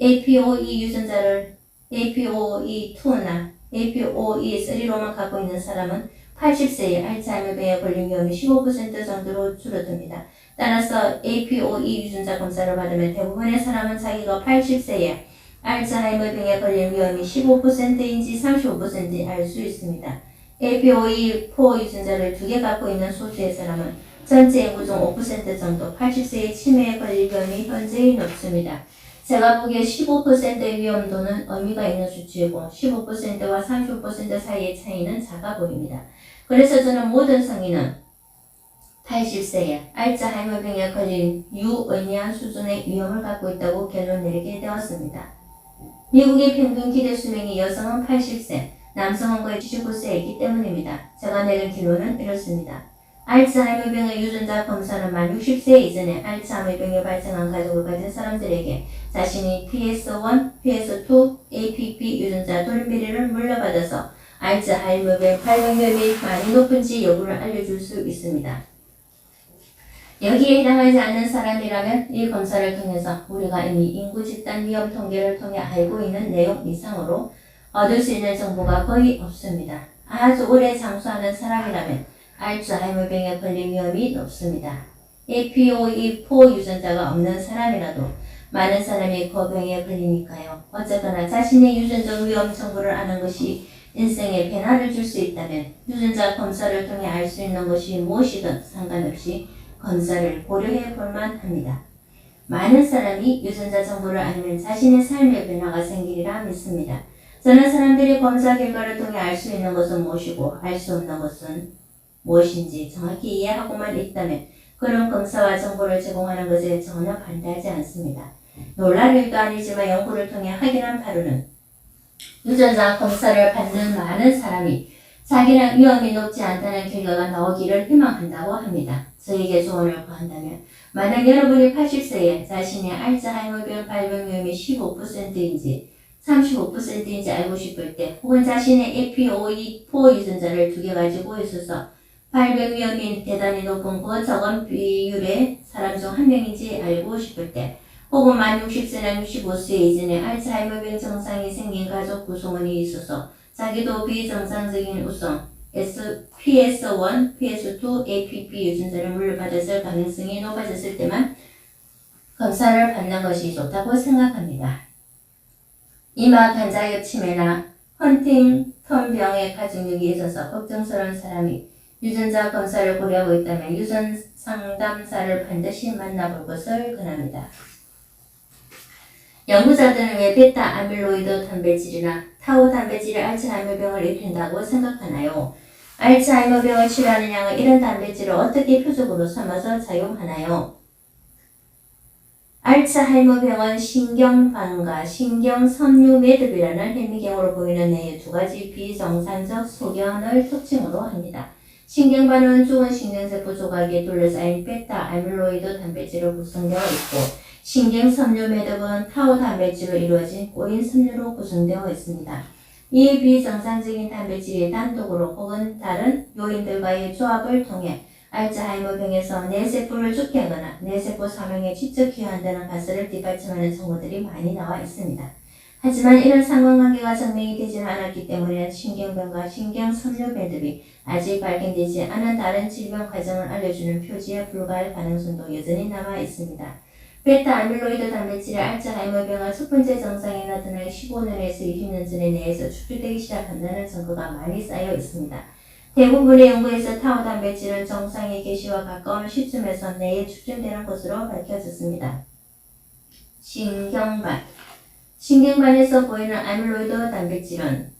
APOE 유전자를 APOE2나 APOE3로만 갖고 있는 사람은 80세에 알츠하이머병에 걸린 위험이 15% 정도로 줄어듭니다. 따라서 APOE 유전자 검사를 받으면 대부분의 사람은 자기가 80세에 알츠하이머병에 걸린 위험이 15%인지 35%인지 알 수 있습니다. APOE4 유전자를 2개 갖고 있는 소수의 사람은 전체 인구 중 5% 정도 80세의 치매에 걸릴 위험이 현저히 높습니다. 제가 보기에 15%의 위험도는 의미가 있는 수치이고 15%와 35% 사이의 차이는 작아 보입니다. 그래서 저는 모든 성인은 80세에 알츠하이머병에 걸린 유의미한 수준의 위험을 갖고 있다고 결론 내리게 되었습니다. 미국의 평균 기대 수명이 여성은 80세, 남성은 거의 79세이기 때문입니다. 제가 내린 결론은 이렇습니다. 알츠하이머병의 유전자 검사는 만 60세 이전에 알츠하이머병이 발생한 가족을 가진 사람들에게 자신이 PS1, PS2, APP 유전자 돌연비리를 물려받아서 알츠하이머병 발병 위험이 많이 높은지 여부를 알려줄 수 있습니다. 여기에 해당하지 않는 사람이라면 이 검사를 통해서 우리가 이미 인구 집단 위험 통계를 통해 알고 있는 내용 이상으로 얻을 수 있는 정보가 거의 없습니다. 아주 오래 장수하는 사람이라면 알츠하이머병에 걸릴 위험이 높습니다. APOE4 유전자가 없는 사람이라도 많은 사람이 그 병에 걸리니까요. 어쨌거나 자신의 유전적 위험 정보를 아는 것이 인생에 변화를 줄 수 있다면 유전자 검사를 통해 알 수 있는 것이 무엇이든 상관없이 검사를 고려해 볼 만합니다. 많은 사람이 유전자 정보를 알면 자신의 삶의 변화가 생기리라 믿습니다. 저는 사람들이 검사 결과를 통해 알 수 있는 것은 무엇이고 알 수 없는 것은 무엇인지 정확히 이해하고만 있다면 그런 검사와 정보를 제공하는 것에 전혀 반대하지 않습니다. 놀랄 일도 아니지만 연구를 통해 확인한 바로는 유전자 검사를 받는 많은 사람이 자기는 위험이 높지 않다는 결과가 나오기를 희망한다고 합니다. 저에게 조언을 구한다면 만약 여러분이 80세에 자신의 알츠하이머병 발병 위험이 15%인지 35%인지 알고 싶을 때 혹은 자신의 APOE4 유전자를 2개 가지고 있어서 발병 위험이 대단히 높은 그 적은 비율의 사람 중 한 명인지 알고 싶을 때 혹은 만 60세나 65세 이전에 알츠하이머병 증상이 생긴 가족 구성원이 있어서 자기도 비정상적인 우성 PS1, PS2, APP 유전자를 물려받았을 가능성이 높아졌을 때만 검사를 받는 것이 좋다고 생각합니다. 이마 간자엽 치매나 헌팅턴병의 가족력이 있어서 걱정스러운 사람이 유전자 검사를 고려하고 있다면 유전 상담사를 반드시 만나볼 것을 권합니다. 연구자들은 왜 베타 아밀로이드 단백질이나 타우 단백질이 알츠하이머병을 일으킨다고 생각하나요? 알츠하이머병을 치료하는 약은 이런 단백질을 어떻게 표적으로 삼아서 사용하나요? 알츠하이머병은 신경반과 신경섬유 매듭이라는 현미경으로 보이는 네 두 가지 비정상적 소견을 특징으로 합니다. 신경반은 죽은 신경세포 조각에 둘러싸인 베타 아밀로이드 단백질로 구성되어 있고, 신경섬유 매듭은 타우 단백질로 이루어진 꼬인 섬유로 구성되어 있습니다. 이 비정상적인 단백질이 단독으로 혹은 다른 요인들과의 조합을 통해 알츠하이머병에서 뇌세포를 죽게 하거나 뇌세포 사망에 직접 기여한다는 가설을 뒷받침하는 정보들이 많이 나와 있습니다. 하지만 이런 상관관계가 증명이 되지는 않았기 때문에 신경병과 신경섬유 매듭이 아직 발견되지 않은 다른 질병 과정을 알려주는 표지에 불과할 가능성도 여전히 남아 있습니다. 베타 아밀로이드 단백질이 알츠하이머병의 첫 번째 증상이 나타날 15년에서 20년 전에 뇌에서 축출되기 시작한다는 증거가 많이 쌓여 있습니다. 대부분의 연구에서 타우 단백질은 정상의 개시와 가까운 시점에서 뇌에 축전되는 것으로 밝혀졌습니다. 신경반. 신경반에서 보이는 아밀로이드 단백질은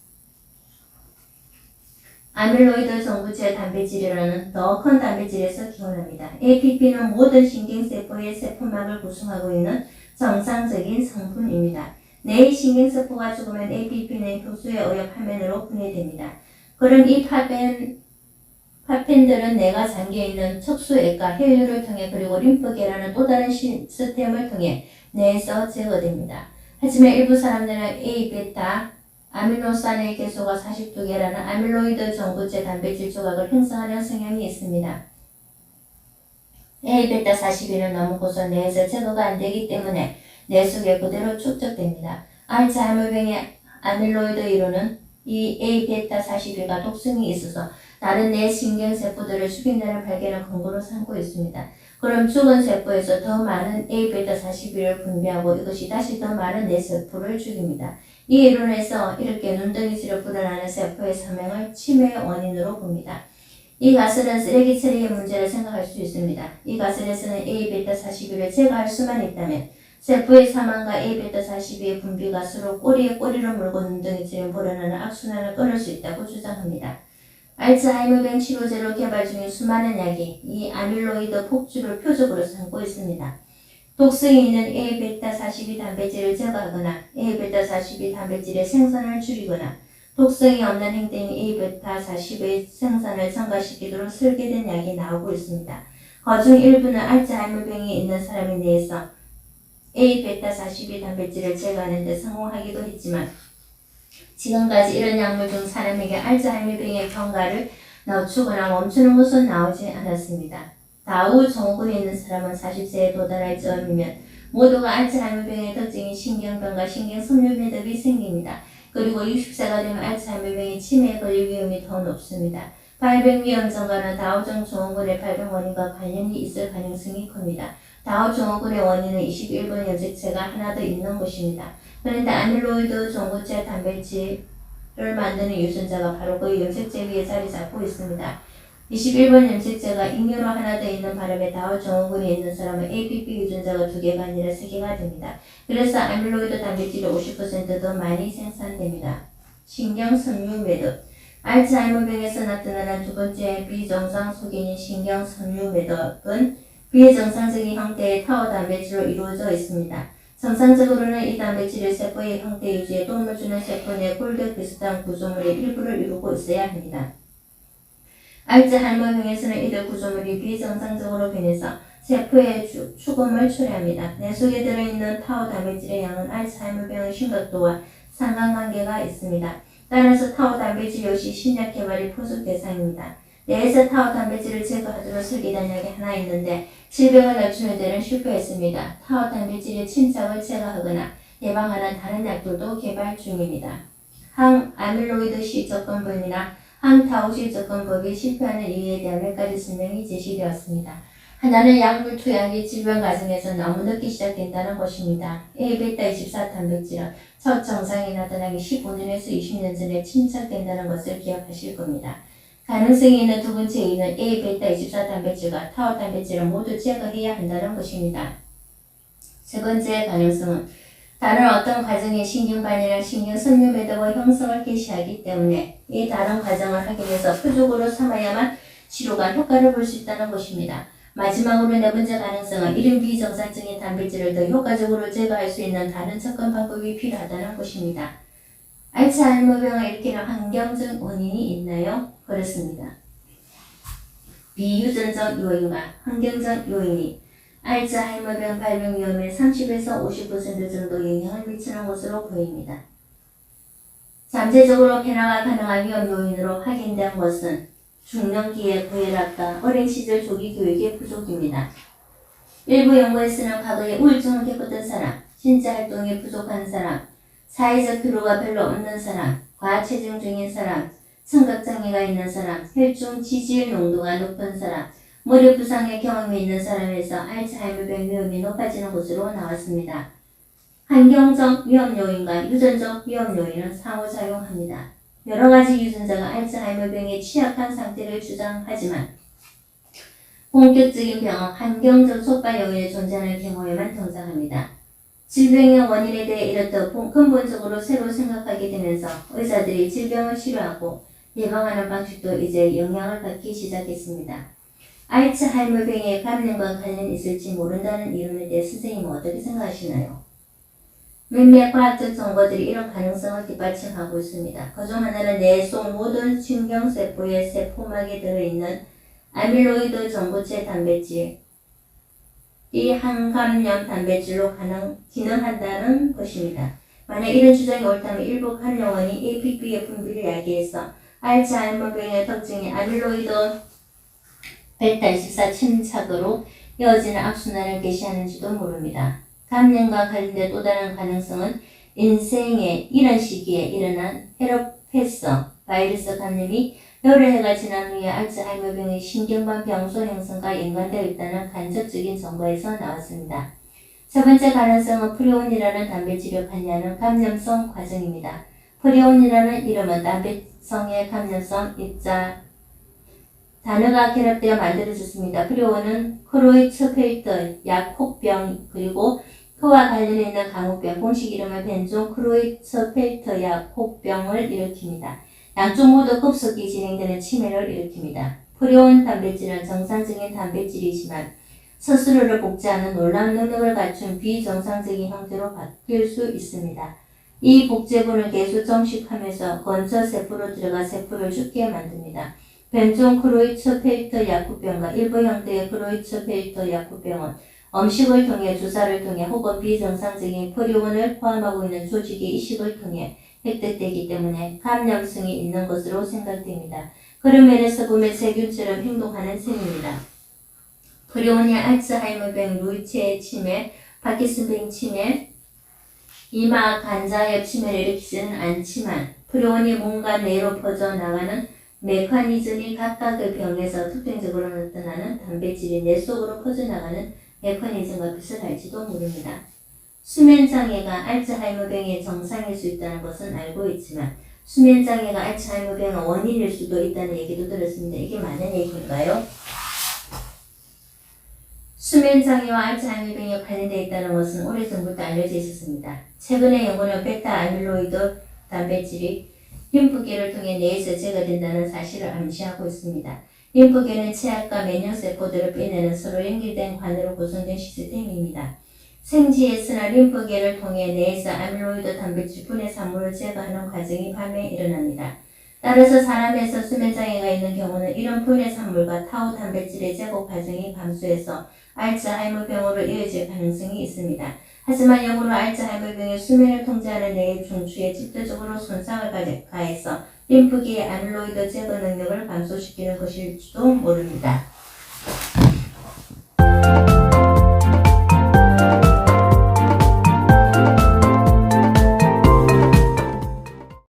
아밀로이드 정부체 단백질이라는 더 큰 단백질에서 기원합니다. APP는 모든 신경세포의 세포막을 구성하고 있는 정상적인 성분입니다. 뇌의 신경세포가 죽으면 APP는 효소에 의해 파면으로 분해됩니다. 그럼 이 파펜들은 뇌가 잠겨있는 척수액과 혈류를 통해 그리고 림프계라는 또 다른 시스템을 통해 뇌에서 제거됩니다. 하지만 일부 사람들은 A베타 아미노산의 개수가 42개라는 아밀로이드 정부체 단백질 조각을 형성하는 성향이 있습니다. A베타 42는 너무 고서 뇌에서 제거가 안 되기 때문에 뇌 속에 그대로 축적됩니다. 알츠하이머병의 아밀로이드 이론은 이 A베타 42가 독성이 있어서 다른 뇌 신경세포들을 죽인다는 발견을 근거로 삼고 있습니다. 그럼 죽은 세포에서 더 많은 A베타 42를 분비하고 이것이 다시 더 많은 뇌세포를 죽입니다. 이 이론에서 이렇게 눈덩이처럼 불어나는 세포의 사망을 치매의 원인으로 봅니다. 이 가설은 쓰레기 처리의 문제를 생각할 수 있습니다. 이 가설에서는 A베타 42를 제거할 수만 있다면 세포의 사망과 A베타 42의 분비가 서로 꼬리에 꼬리를 물고 눈덩이처럼 불어나는 악순환을 끊을 수 있다고 주장합니다. 알츠하이머병 치료제로 개발 중인 수많은 약이 이 아밀로이드 폭주를 표적으로 삼고 있습니다. 독성이 있는 A베타 42 단백질을 제거하거나 A베타 42 단백질의 생산을 줄이거나 독성이 없는 행동인 A베타 40의 생산을 증가시키도록 설계된 약이 나오고 있습니다. 그중 일부는 알츠하이머병이 있는 사람에 대해서 A베타 42 단백질을 제거하는 데 성공하기도 했지만 지금까지 이런 약물 중 사람에게 알츠하이머병의 경과를 늦추거나 멈추는 것은 나오지 않았습니다. 다우 증후군이 있는 사람은 40세에 도달할 즈음이면 모두가 알츠하이머병의 특징인 신경병과 신경섬유 매듭이 생깁니다. 그리고 60세가 되면 알츠하이머병의 치매에 걸릴 위험이 더 높습니다. 발병 위험성과는 다우증 증후군의 발병 원인과 관련이 있을 가능성이 큽니다. 다우 증후군의 원인은 21번 염색체가 하나 더 있는 것입니다. 그런데 아밀로이드 정부체 단백질을 만드는 유전자가 바로 그 염색체 위에 자리 잡고 있습니다. 21번 염색체가 잉여로 하나 더 있는 바람에 다우 증후군이 있는 사람은 APP 유전자가 2개가 아니라 3개가 됩니다. 그래서 아밀로이드 단백질이 50% 더 많이 생산됩니다. 신경섬유 매듭. 알츠하이머병에서 나타나는 두 번째 비정상 소견인 신경섬유 매듭은 비정상적인 형태의 타워 단백질로 이루어져 있습니다. 정상적으로는 이 단백질이 세포의 형태 유지에 도움을 주는 세포 내 골격 비슷한 구조물의 일부를 이루고 있어야 합니다. 알츠하이머병에서는 이들 구조물이 비정상적으로 변해서 세포의 죽음을 초래합니다. 뇌 속에 들어있는 타워 단백질의 양은 알츠하이머병의 심각도와 상관관계가 있습니다. 따라서 타워 단백질 역시 신약 개발이 포섭 대상입니다. 뇌에서 타워 단백질을 제거하도록 설계된 약이 하나 있는데 질병을 낮추는 데는 실패했습니다. 타워 단백질의 침착을 제거하거나 예방하는 다른 약들도 개발 중입니다. 항아밀로이드식 접근법이나 항타우식 접근법이 실패하는 이유에 대한 몇 가지 설명이 제시되었습니다. 하나는 약물 투약이 질병 과정에서 너무 늦게 시작된다는 것입니다. A베타 24 단백질은 첫 증상이 나타나기 15년에서 20년 전에 침착된다는 것을 기억하실 겁니다. 가능성이 있는 두 번째 이유는 A베타 24 단백질과 타우 단백질을 모두 제거해야 한다는 것입니다. 세 번째 가능성은 다른 어떤 과정의 신경반이나 신경섬유 매듭의 형성을 개시하기 때문에 이 다른 과정을 확인해서 표적으로 삼아야만 치료가 효과를 볼 수 있다는 것입니다. 마지막으로 네 번째 가능성은 이런 비정상적인 단백질을 더 효과적으로 제거할 수 있는 다른 접근 방법이 필요하다는 것입니다. 알츠하이머병을 일으키는 환경적 원인이 있나요? 그렇습니다. 비유전적 요인과 환경적 요인이 알츠하이머병 발병 위험에 30에서 50% 정도 영향을 미치는 것으로 보입니다. 잠재적으로 변화가 가능한 위험 요인으로 확인된 것은 중년기의 고혈압과 어린 시절 조기 교육의 부족입니다. 일부 연구에서는 과거에 우울증을 겪었던 사람, 신체 활동이 부족한 사람, 사회적 피로가 별로 없는 사람, 과체중 중인 사람, 청각장애가 있는 사람, 혈중 지질 농도가 높은 사람, 머리 부상의 경험이 있는 사람에서 알츠하이머병 위험이 높아지는 것으로 나왔습니다. 환경적 위험 요인과 유전적 위험 요인은 상호작용합니다. 여러 가지 유전자가 알츠하이머병에 취약한 상태를 주장하지만 본격적인 병은 환경적 촉발 요인이 존재하는 경우에만 등장합니다. 질병의 원인에 대해 이렇듯 근본적으로 새로 생각하게 되면서 의사들이 질병을 치료하고 예방하는 방식도 이제 영향을 받기 시작했습니다. 알츠하이머병의 감염과 관련이 있을지 모른다는 이론에 대해 선생님은 어떻게 생각하시나요? 몇몇 과학적 정보들이 이런 가능성을 뒷받침하고 있습니다. 그중 하나는 뇌 속 모든 신경세포의 세포막에 들어있는 아밀로이드 전구체 단백질, 이 항감염 단백질로 기능한다는 것입니다. 만약 이런 주장이 옳다면 일부 감염원이 APP의 분비를 야기해서 알츠하이머병의 특징이 아밀로이드 베타24 침착으로 이어지는 악순환을 개시하는지도 모릅니다. 감염과 관련된 또 다른 가능성은 인생의 이런 시기에 일어난 헤르페스 바이러스 감염이 여러 해가 지난 후에 알츠하이머병의 신경반 병소 형성과 연관되어 있다는 간접적인 정보에서 나왔습니다. 세 번째 가능성은 프리온이라는 단백질을 관여하는 감염성 과정입니다. 프리온이라는 이름은 단백성의 감염성 입자 단어가 결합되어 만들어졌습니다. 프리온은 크로이츠펠터 약혹병 그리고 그와 관련해 있는 강우병, 공식 이름은 벤존 크로이츠펠터 약혹병을 일으킵니다. 양쪽 모두 급속히 진행되는 치매를 일으킵니다. 프리온 단백질은 정상적인 단백질이지만 스스로를 복제하는 놀라운 능력을 갖춘 비정상적인 형태로 바뀔 수 있습니다. 이 복제분을 계속 정식하면서 건조 세포로 들어가 세포를 죽게 만듭니다. 벤존 크로이츠펠터 약후병과 일부 형태의 크로이츠펠터 약후병은 음식을 통해 주사를 통해 혹은 비정상적인 프리온을 포함하고 있는 조직의 이식을 통해 획득되기 때문에 감염성이 있는 것으로 생각됩니다. 그런 면에서 보면 세균처럼 행동하는 셈입니다. 프리온이 알츠하이머병, 루이치의 치매, 파킨슨병 치매, 이마 간자엽 치매를 일으키지는 않지만 프리온이 몸과 뇌로 퍼져나가는 메커니즘이 각각의 병에서 특징적으로 나타나는 단백질이 뇌 속으로 퍼져나가는 메커니즘과 비슷할지도 모릅니다. 수면장애가 알츠하이머병의 정상일 수 있다는 것은 알고 있지만 수면장애가 알츠하이머병의 원인일 수도 있다는 얘기도 들었습니다. 이게 맞는 얘기인가요? 수면장애와 알츠하이머병에 관련되어 있다는 것은 오래전부터 알려져 있었습니다. 최근의 연구는 베타 아밀로이드 단백질이 림프계를 통해 뇌에서 제거된다는 사실을 암시하고 있습니다. 림프계는 체압과 면역세포들을 빼내는 서로 연결된 관으로 구성된 시스템입니다. 생지에서나 림프계를 통해 뇌에서 아밀로이드 단백질 분해 산물을 제거하는 과정이 밤에 일어납니다. 따라서 사람에서 수면장애가 있는 경우는 이런 분해 산물과 타우 단백질의 제거 과정이 감소해서 알츠하이머병으로 이어질 가능성이 있습니다. 하지만 역으로 알츠하이머병의 수면을 통제하는 뇌의 중추에 직접적으로 손상을 가해서 림프계의 아밀로이드 제거 능력을 감소시키는 것일지도 모릅니다.